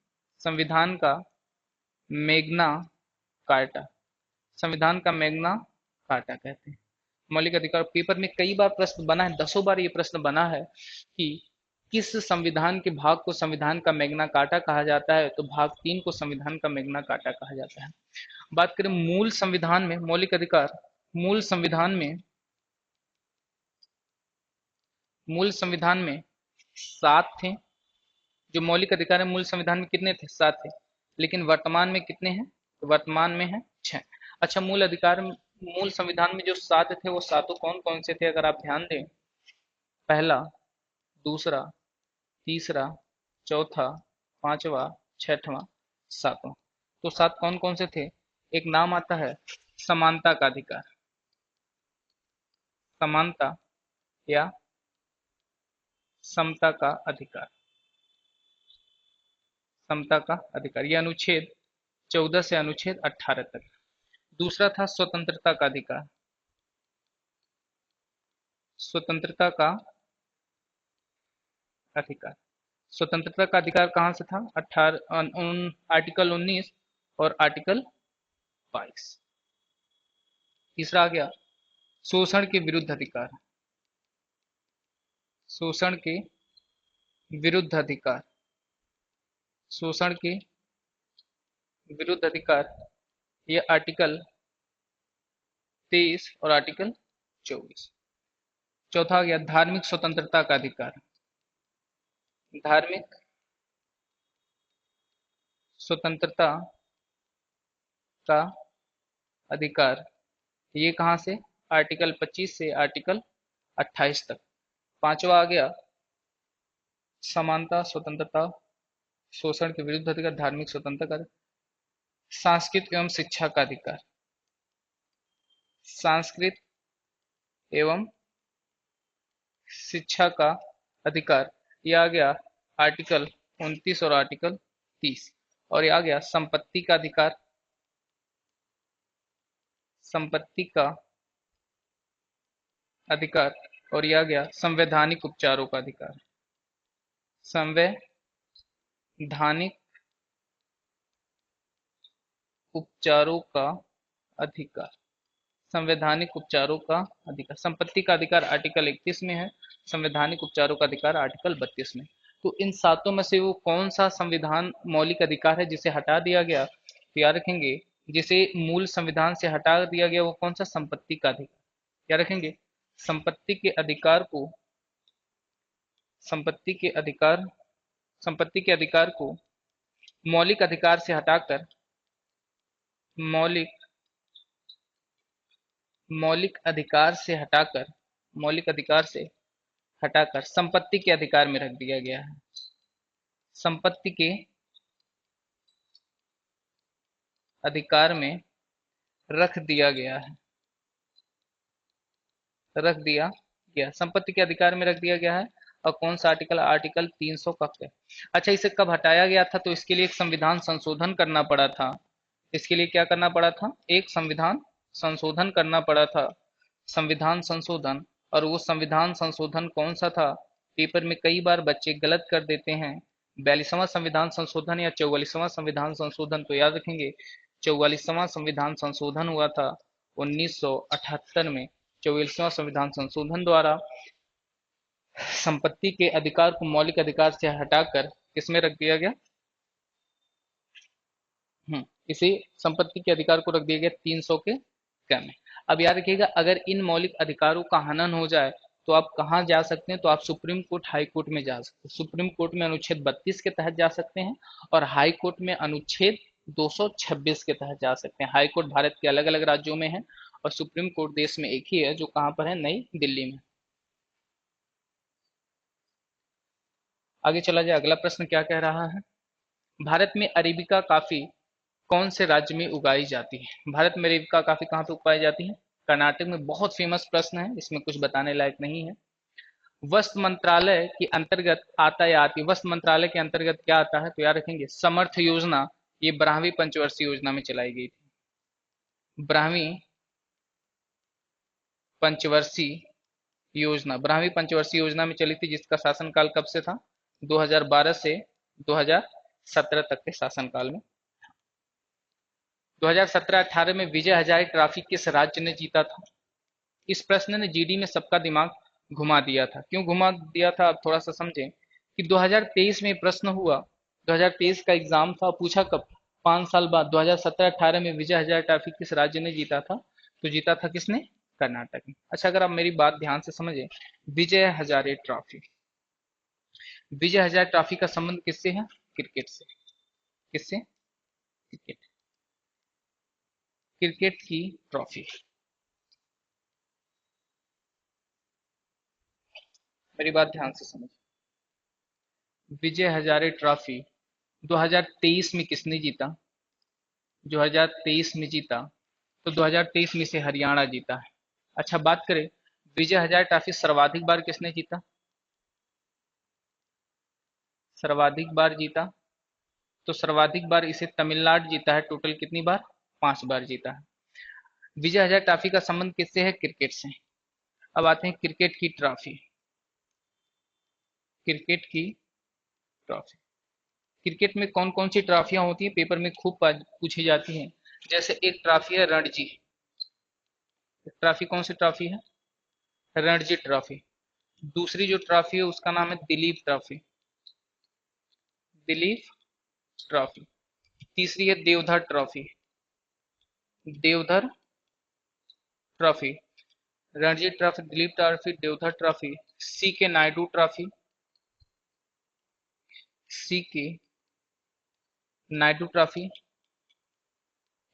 A: संविधान का मैग्ना कार्टा, संविधान का मैग्ना कार्टा कहते हैं। मौलिक अधिकार पेपर में कई बार प्रश्न बना है, 10 बार ये प्रश्न बना है कि किस संविधान के भाग को संविधान का मैग्ना कार्टा कहा जाता है, तो भाग 3 को संविधान का मैग्ना कार्टा कहा जाता है। बात करें मूल संविधान में, मौलिक अधिकार, मूल संविधान में, मूल संविधान में 7 थे। जो मौलिक अधिकार है मूल संविधान में कितने थे, 7 थे, लेकिन वर्तमान में कितने हैं, तो वर्तमान में है 6। अच्छा, मूल अधिकार, मूल संविधान में जो 7 थे वो सातों कौन कौन से थे, अगर आप ध्यान दें, पहला, दूसरा, तीसरा, चौथा, पांचवा, छठवां, सातवां। तो 7 कौन कौन से थे, एक नाम आता है समानता का अधिकार, समानता या समता का अधिकार, समता का अधिकार, यह अनुच्छेद 14 से अनुच्छेद 18 तक। दूसरा था स्वतंत्रता का अधिकार, स्वतंत्रता का अधिकार, स्वतंत्रता का अधिकार कहाँ से था? 18 आर्टिकल 19 और आर्टिकल 22। तीसरा आ गया शोषण के विरुद्ध अधिकार। शोषण के विरुद्ध अधिकार। शोषण के विरुद्ध अधिकार, ये आर्टिकल 23 और आर्टिकल 24। चौथा आ गया धार्मिक स्वतंत्रता का अधिकार। धार्मिक स्वतंत्रता का अधिकार, ये कहाँ से? आर्टिकल 25 से आर्टिकल 28 तक। पांचवा आ गया समानता स्वतंत्रता, शोषण के विरुद्ध अधिकार, धार्मिक स्वतंत्रता का, सांस्कृतिक एवं शिक्षा का अधिकार। सांस्कृतिक एवं शिक्षा का अधिकार, ये आ गया आर्टिकल 29 और आर्टिकल 30। और ये आ गया संपत्ति का अधिकार। संपत्ति का अधिकार, और ये आ गया संवैधानिक उपचारों का अधिकार। संवैधानिक उपचारों का अधिकार। संवैधानिक उपचारों का अधिकार। संपत्ति का अधिकार आर्टिकल 31 में है, संवैधानिक उपचारों का अधिकार आर्टिकल 32 में। तो इन सातों में से वो कौन सा संविधान मौलिक अधिकार है जिसे हटा दिया गया? तो याद रखेंगे, जिसे मूल संविधान से हटा दिया गया वो कौन सा? संपत्ति का अधिकार। याद रखेंगे, संपत्ति के अधिकार को, संपत्ति के अधिकार, संपत्ति के अधिकार को मौलिक अधिकार से हटाकर, मौलिक मौलिक अधिकार से हटाकर, मौलिक अधिकार से हटाकर संपत्ति के अधिकार में रख दिया गया है। संपत्ति के अधिकार में रख दिया गया है। रख दिया गया, संपत्ति के अधिकार में रख दिया गया है। और कौन सा आर्टिकल? आर्टिकल 300 का है। अच्छा, इसे कब हटाया गया था? तो इसके लिए एक संविधान संशोधन करना पड़ा था। इसके लिए क्या करना पड़ा था? एक संविधान संशोधन करना पड़ा था। संविधान संशोधन। और वो संविधान संशोधन कौन सा था? पेपर में कई बार बच्चे गलत कर देते हैं। 42वां संविधान संशोधन या 44वां संविधान संशोधन। तो याद रखेंगे 44वां संविधान संशोधन हुआ था 1978 में। 44वां संविधान संशोधन द्वारा संपत्ति के अधिकार को मौलिक अधिकार से हटाकर किसमें रख दिया गया? इसे संपत्ति के अधिकार को रख दिया गया 300 के क्रम में। अब याद रखिएगा, अगर इन मौलिक अधिकारों का हनन हो जाए तो आप कहाँ जा सकते हैं? तो आप सुप्रीम कोर्ट, हाई कोर्ट में जा सकते हैं। सुप्रीम कोर्ट में अनुच्छेद 32 के तहत जा सकते हैं और हाई कोर्ट में अनुच्छेद 226 के तहत जा सकते हैं। हाई कोर्ट भारत के अलग अलग राज्यों में है और सुप्रीम कोर्ट देश में एक ही है, जो कहाँ पर है? नई दिल्ली में। आगे चला जाए, अगला प्रश्न क्या कह रहा है? भारत में अरेबिका कॉफी कौन से राज्य में उगाई जाती है? भारत में अरेबिका कॉफी कहाँ पे उगाई जाती है? कर्नाटक में। बहुत फेमस प्रश्न है, इसमें कुछ बताने लायक नहीं है। वस्त्र मंत्रालय के अंतर्गत आता या आती? वस्त्र मंत्रालय के अंतर्गत क्या आता है? तो याद रखेंगे समर्थ योजना। ये 12वीं पंचवर्षीय योजना में चलाई गई थी। 12वीं पंचवर्षीय योजना, 12वीं पंचवर्षीय योजना में चली थी, जिसका शासनकाल कब से था? 2012 से 2017 तक के शासनकाल में। 2017-18 में विजय हजारे ट्रॉफी किस राज्य ने जीता था? इस प्रश्न ने जीडी में सबका दिमाग घुमा दिया था। क्यों घुमा दिया था? आप थोड़ा सा समझें कि 2023 में प्रश्न हुआ, 2023 का एग्जाम था, पूछा कब? 5 साल बाद 2017-18 में विजय हजारे ट्रॉफी किस राज्य ने जीता था? तो जीता था किसने? कर्नाटक ने। अच्छा, अगर आप मेरी बात ध्यान से समझें, विजय हजारे ट्रॉफी, विजय हजारे ट्रॉफी का संबंध किससे है? क्रिकेट से। किससे? क्रिकेट। क्रिकेट की ट्रॉफी। मेरी बात ध्यान से समझ, विजय हजारे ट्रॉफी 2023 में किसने जीता? 2023 में जीता, तो 2023 में से हरियाणा जीता है। अच्छा, बात करें विजय हजारे ट्रॉफी सर्वाधिक बार किसने जीता? सर्वाधिक बार जीता, तो सर्वाधिक बार इसे तमिलनाडु जीता है। टोटल कितनी बार? 5 बार जीता है। विजय हजारे ट्रॉफी का संबंध किससे है? क्रिकेट से। अब आते हैं क्रिकेट की ट्रॉफी। क्रिकेट की ट्रॉफी। क्रिकेट में कौन कौन सी ट्रॉफियां होती हैं, पेपर में खूब पूछी जाती हैं। जैसे एक ट्रॉफी है रणजी, ट्रॉफी कौन सी ट्रॉफी है, रणजी ट्रॉफी। दूसरी जो ट्रॉफी है उसका नाम है दिलीप ट्रॉफी, दिलीप ट्रॉफी। तीसरी है Deodhar trophy, Deodhar trophy. Ranji trophy, Dilip trophy, Deodhar trophy. C K Nayudu trophy, C K Nayudu trophy.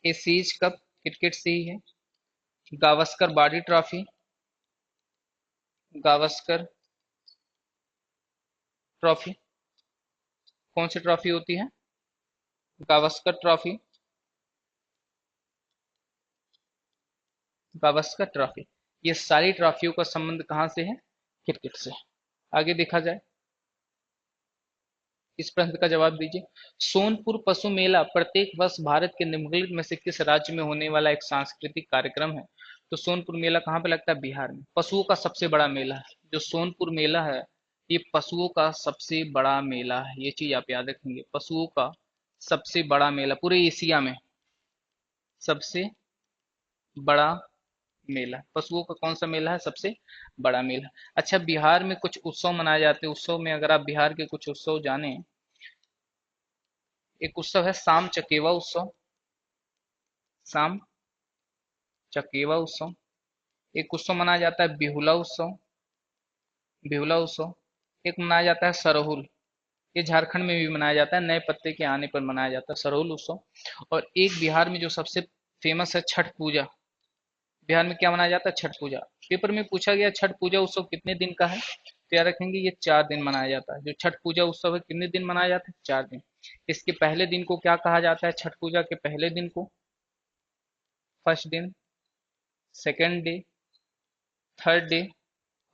A: Ashes cup cricket से ही है। गावस्कर बाडी ट्रॉफी, गावस्कर ट्रॉफी कौन सी ट्रॉफी होती है, गावस्कर ट्रॉफी, गावस्कर ट्रॉफी। ये सारी ट्रॉफियों का संबंध कहां से है, क्रिकेट से। आगे देखा जाए, इस प्रश्न का जवाब दीजिए। सोनपुर पशु मेला प्रत्येक वर्ष भारत के निम्नलिखित में से किस राज्य में होने वाला एक सांस्कृतिक कार्यक्रम है। तो सोनपुर मेला कहाँ पे लगता है, बिहार में। पशुओं का सबसे बड़ा मेला है जो सोनपुर मेला है, ये पशुओं का सबसे बड़ा मेला है, ये चीज आप याद रखेंगे। पशुओं का सबसे बड़ा मेला पूरे एशिया में, सबसे बड़ा मेला पशुओं का कौन सा मेला है, सबसे बड़ा मेला। अच्छा, बिहार में कुछ उत्सव मनाए जाते हैं, उत्सव में अगर आप बिहार के कुछ उत्सव जाने, एक उत्सव है शाम चकेवा उत्सव, शाम चकेवा उत्सव। एक उत्सव मनाया जाता है बिहुला उत्सव, बिहुला उत्सव। एक मनाया जाता है सरहुल, ये झारखंड में भी मनाया जाता है, नए पत्ते के आने पर मनाया जाता है सरहुल उत्सव। और एक बिहार में जो सबसे फेमस है छठ पूजा, बिहार में क्या मनाया जाता है, छठ पूजा। पेपर में पूछा गया छठ पूजा उत्सव कितने दिन का है, तो याद रखेंगे ये 4 दिन मनाया जाता है। जो छठ पूजा उत्सव है कितने दिन मनाया जाता है, 4 दिन। इसके पहले दिन को क्या कहा जाता है, छठ पूजा के पहले दिन को, फर्स्ट दिन, सेकेंड डे, थर्ड डे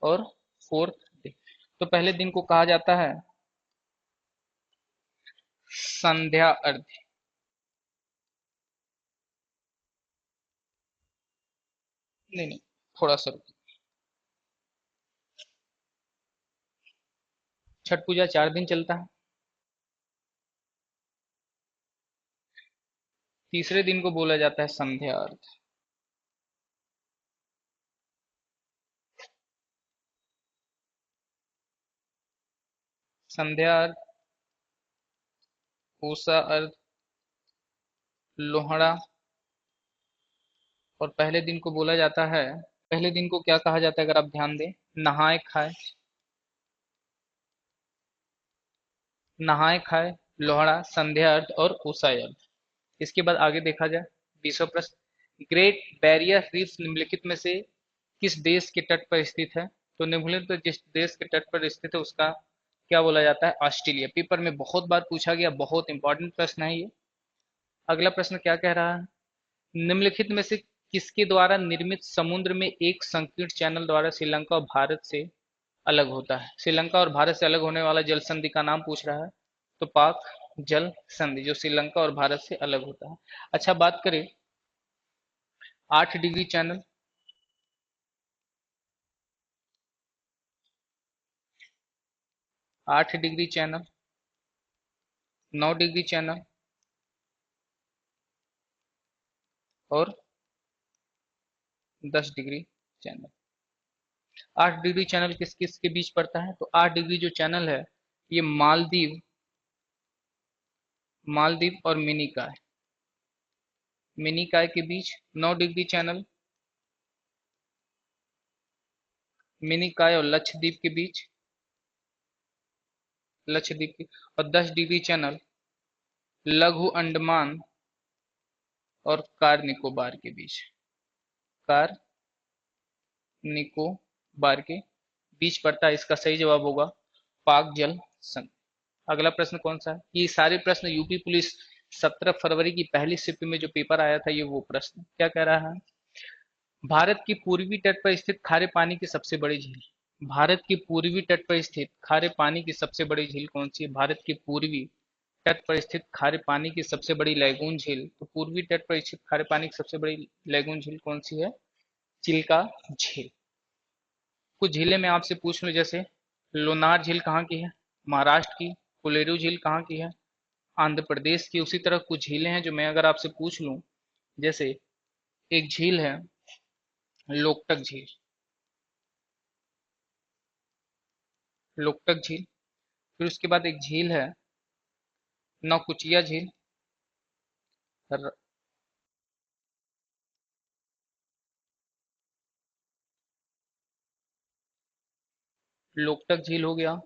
A: और फोर्थ डे। तो पहले दिन को कहा जाता है संध्या अर्घ्य। नहीं नहीं, थोड़ा सा रुकिए। छठ पूजा 4 दिन चलता है। तीसरे दिन को बोला जाता है संध्या अर्घ्य। संध्या अर्घ्य, पूसा अर्घ्य, लोहड़ा, और पहले दिन को बोला जाता है, पहले दिन को क्या कहा जाता है अगर आप ध्यान दें, नहाए खाए, नहाए खाए, लोहड़ा, संध्या अर्घ्य और पूसा अर्घ्य। इसके बाद आगे देखा जाए, 20वां प्रश्न, ग्रेट बैरियर रीफ निम्नलिखित में से किस देश के तट पर स्थित है। तो निम्नलिखित में जिस देश के तट पर स्थित है उसका क्या बोला जाता है, ऑस्ट्रेलिया। पेपर में बहुत बार पूछा गया, बहुत इंपॉर्टेंट प्रश्न है ये। अगला प्रश्न क्या कह रहा है, निम्नलिखित में से किसके द्वारा निर्मित समुद्र में एक संकीर्ण चैनल द्वारा श्रीलंका और भारत से अलग होता है। श्रीलंका और भारत से अलग होने वाला जल संधि का नाम पूछ रहा है, तो पाक जल संधि, जो श्रीलंका और भारत से अलग होता है। अच्छा, बात करें 8 degree channel, 8 degree channel, 9 degree channel और 10 डिग्री चैनल। 8 डिग्री चैनल किस किस के बीच पड़ता है, तो 8 डिग्री जो चैनल है ये मालदीव, मालदीव और मिनिकॉय, मिनिकॉय के बीच। 9 डिग्री चैनल मिनिकॉय और लक्षद्वीप के बीच, लक्षद्वीप की। और 10 डिग्री चैनल लघु अंडमान और कार निकोबार के बीच, कार निकोबार के बीच पड़ता है। इसका सही जवाब होगा पाक जल संधि। अगला प्रश्न कौन सा है, ये सारे प्रश्न यूपी पुलिस 17 फरवरी की पहली शिफ्ट में जो पेपर आया था, ये वो प्रश्न क्या कह रहा है, भारत की पूर्वी तट पर स्थित खारे पानी की सबसे बड़ी झील, भारत की पूर्वी तट पर स्थित खारे पानी की सबसे बड़ी झील कौन सी है, भारत की पूर्वी तट पर स्थित खारे पानी की सबसे बड़ी लैगून झील। तो पूर्वी तट पर स्थित खारे पानी की सबसे बड़ी लैगून झील कौन सी है, चिल्का झील। कुछ झीलें मैं आपसे पूछ लूं, जैसे लोनार झील कहाँ की है, महाराष्ट्र की। कोलेरू झील कहाँ की है? आंध्र प्रदेश की। उसी तरह कुछ झीलें हैं जो मैं अगर आपसे पूछ लूं, जैसे एक झील है लोकटक झील, लोकटक झील। फिर उसके बाद एक झील है नौकुचिया झील। र- लोकटक झील हो गया,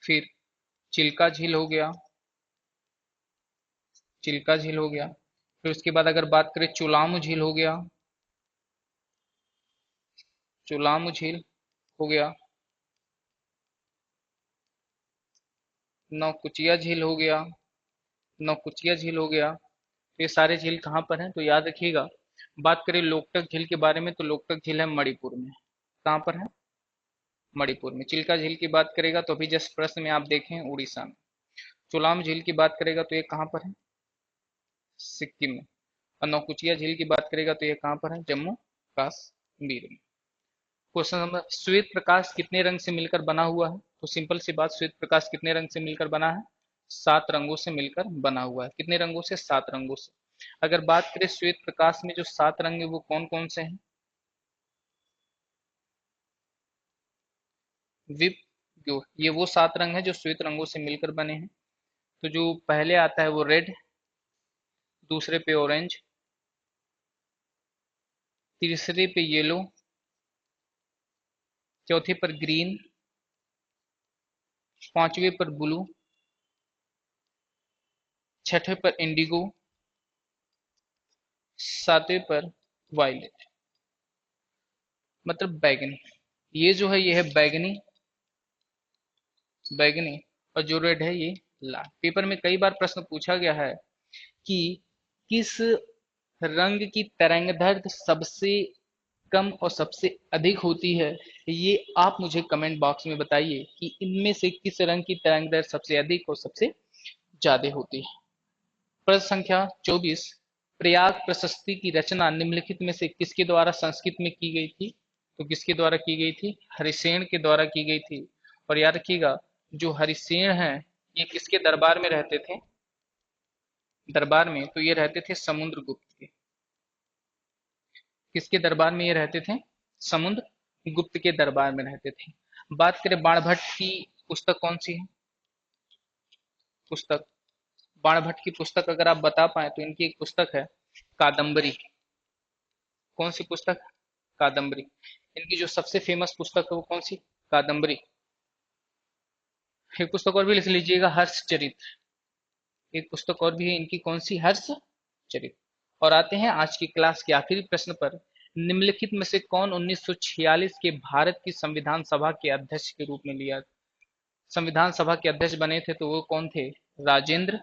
A: फिर चिल्का झील हो गया, चिल्का झील हो गया। फिर उसके बाद अगर बात करें चुलामू झील हो गया, चुलामू झील हो गया। नौकुचिया झील हो गया, नौकुचिया झील हो गया। तो ये सारे झील कहाँ पर हैं? तो याद रखिएगा, बात करें लोकटक झील के बारे में तो लोकटक झील है मणिपुर में। कहाँ पर है? मणिपुर में। चिल्का झील की बात करेगा तो अभी जस्ट प्रश्न में आप देखें उड़ीसा में। चुलाम झील की बात करेगा तो ये कहाँ पर है? सिक्किम में। और नौकुचिया झील की बात करेगा तो ये कहाँ पर है? जम्मू कश्मीर में। क्वेश्चन नंबर, श्वेत प्रकाश कितने रंग से मिलकर बना हुआ है? तो सिंपल सी बात, श्वेत प्रकाश कितने रंग से मिलकर बना है? 7 रंगों से मिलकर बना हुआ है। कितने रंगों से? 7 रंगों से। अगर बात करें श्वेत प्रकाश में जो 7 रंग है वो कौन कौन से हैं? विप, जो ये वो 7 रंग है जो श्वेत रंगों से मिलकर बने हैं। तो जो पहले आता है वो रेड, दूसरे पे ऑरेंज, तीसरे पे येलो, चौथे पर ग्रीन, पांचवे पर ब्लू, छठे पर इंडिगो, सातवें पर वायलेट, मतलब बैगनी। ये जो है ये है बैगनी, बैगनी। और जो रेड है ये लाल। पेपर में कई बार प्रश्न पूछा गया है कि किस रंग की तरंगदैर्घ्य सबसे कम और सबसे अधिक होती है। ये आप मुझे कमेंट बॉक्स में बताइए कि इनमें से किस रंग की तरंगदैर्घ्य सबसे अधिक और सबसे ज्यादा होती है। प्रश्न संख्या 24, प्रयाग प्रशस्ति की रचना निम्नलिखित में से किसके द्वारा संस्कृत में की गई थी? तो किसके द्वारा की गई थी? हरिसेन के द्वारा की गई थी। और याद रखिएगा, जो हरिसेन हैं ये किसके दरबार में रहते थे? दरबार में तो ये रहते थे समुद्रगुप्त के। किसके दरबार में ये रहते थे? समुद्र गुप्त के दरबार में रहते थे। बात करें बाणभट्ट की पुस्तक कौन सी है? पुस्तक, बाणभट्ट की पुस्तक अगर आप बता पाए तो इनकी एक पुस्तक है कादम्बरी। कौन सी पुस्तक? कादम्बरी। इनकी जो सबसे फेमस पुस्तक है वो कौन सी? कादम्बरी। एक पुस्तक और भी लिख लीजिएगा, हर्ष चरित्र। एक पुस्तक और भी है इनकी, कौन सी? हर्ष चरित्र। और आते हैं आज की क्लास के आखिरी प्रश्न पर। निम्नलिखित में से कौन 1946 के भारत की संविधान सभा के अध्यक्ष के रूप में लिया, संविधान सभा के अध्यक्ष बने थे? तो वो कौन थे? राजेंद्र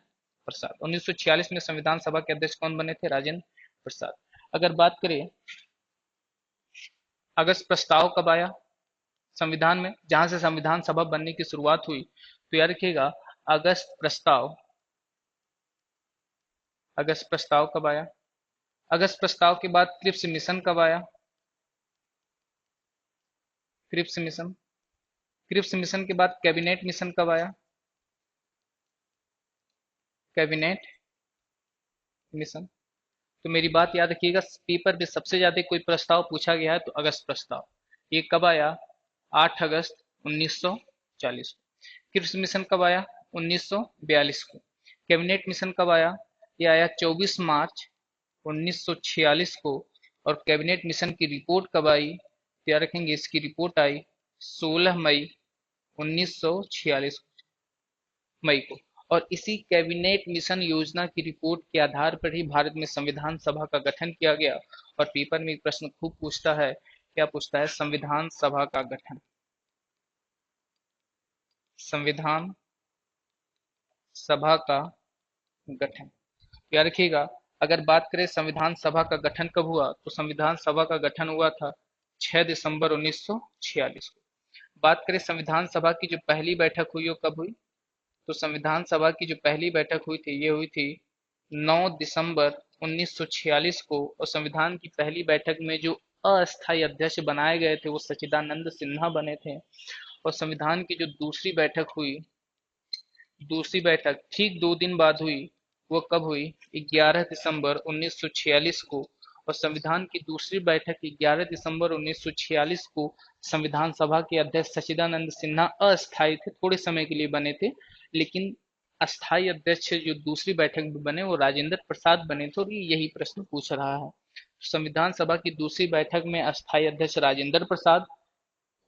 A: प्रसाद। 1946 में संविधान सभा के अध्यक्ष कौन बने थे? राजेंद्र प्रसाद। अगर बात करें अगस्त प्रस्ताव कब आया संविधान में, जहां से संविधान सभा बनने की शुरुआत हुई, तो याद रखिएगा अगस्त प्रस्ताव, अगस्त प्रस्ताव कब आया? अगस्त प्रस्ताव के बाद क्रिप्स मिशन कब आया? क्रिप्स मिशन, क्रिप्स मिशन के बाद कैबिनेट मिशन कब आया? Cabinet mission. तो मेरी बात याद रखिएगा, पेपर में सबसे ज्यादा कोई प्रस्ताव पूछा गया है तो अगस्त प्रस्ताव। ये कब आया? 8 अगस्त 1940 को। क्रिप्स मिशन कब आया? 1942 को। कैबिनेट मिशन कब आया? ये आया 24 मार्च 1946 को। और कैबिनेट मिशन की रिपोर्ट कब आई? तो याद रखेंगे इसकी रिपोर्ट आई 16 मई 1946 मई को। और इसी कैबिनेट मिशन योजना की रिपोर्ट के आधार पर ही भारत में संविधान सभा का गठन किया गया। और पेपर में एक प्रश्न खूब पूछता है, क्या पूछता है? संविधान सभा का गठन, संविधान सभा का गठन। याद रखिएगा, अगर बात करें संविधान सभा का गठन कब हुआ, तो संविधान सभा का गठन हुआ था 6 दिसंबर 1946 को। बात करें संविधान सभा की जो पहली बैठक हुई वो कब हुई, तो संविधान सभा की जो पहली बैठक हुई थी ये हुई थी 9 दिसंबर 1946 को। और संविधान की पहली बैठक में जो अस्थायी अध्यक्ष बनाए गए थे वो सच्चिदानंद सिन्हा बने थे। और संविधान की जो दूसरी बैठक हुई दूसरी बैठक ठीक 2 दिन बाद हुई। वो कब हुई? 11 दिसंबर 1946 को। और संविधान की दूसरी बैठक 11 दिसंबर 1946 को संविधान सभा के अध्यक्ष सच्चिदानंद सिन्हा अस्थायी थे, थोड़े समय के लिए बने थे, लेकिन अस्थायी अध्यक्ष जो दूसरी बैठक में बने वो राजेंद्र प्रसाद बने थे, और ये यही प्रश्न पूछ रहा है। संविधान सभा की दूसरी बैठक में अस्थायी अध्यक्ष राजेंद्र प्रसाद,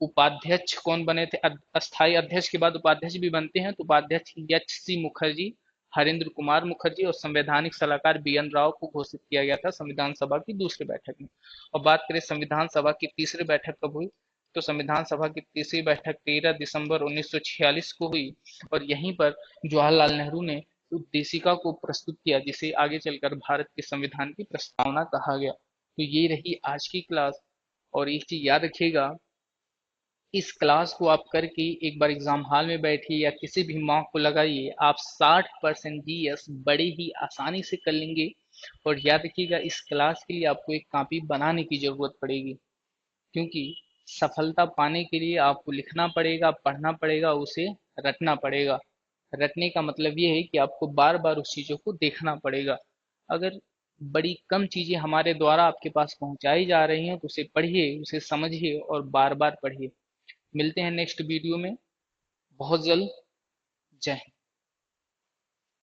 A: उपाध्यक्ष कौन बने थे? अस्थायी अध्यक्ष के बाद उपाध्यक्ष भी बनते हैं, तो उपाध्यक्ष एच सी मुखर्जी, हरेंद्र कुमार मुखर्जी, और संवैधानिक सलाहकार बी एन राव को घोषित किया गया था संविधान सभा की दूसरी बैठक में। और बात करें संविधान सभा की तीसरी बैठक कब हुई, तो संविधान सभा की तीसरी बैठक 13 दिसंबर 1946 को हुई। और यहीं पर जवाहरलाल नेहरू ने उद्देशिका को प्रस्तुत किया, जिसे आगे चलकर भारत के संविधान की प्रस्तावना कहा गया। तो ये रही आज की क्लास। और एक चीज याद रखिएगा, इस क्लास को आप करके एक बार एग्जाम हॉल में बैठिए या किसी भी मॉक को लगाइए, आप 60% जीएस बड़े ही आसानी से कर लेंगे। और याद रखिएगा, इस क्लास के लिए आपको एक कॉपी बनाने की जरूरत पड़ेगी, क्योंकि सफलता पाने के लिए आपको लिखना पड़ेगा, पढ़ना पड़ेगा, उसे रटना पड़ेगा। रटने का मतलब ये है कि आपको बार बार उस चीज़ों को देखना पड़ेगा। अगर बड़ी कम चीज़ें हमारे द्वारा आपके पास पहुंचाई जा रही हैं तो उसे पढ़िए, उसे समझिए और बार बार पढ़िए। मिलते हैं नेक्स्ट वीडियो में बहुत जल्द। जय हिंद।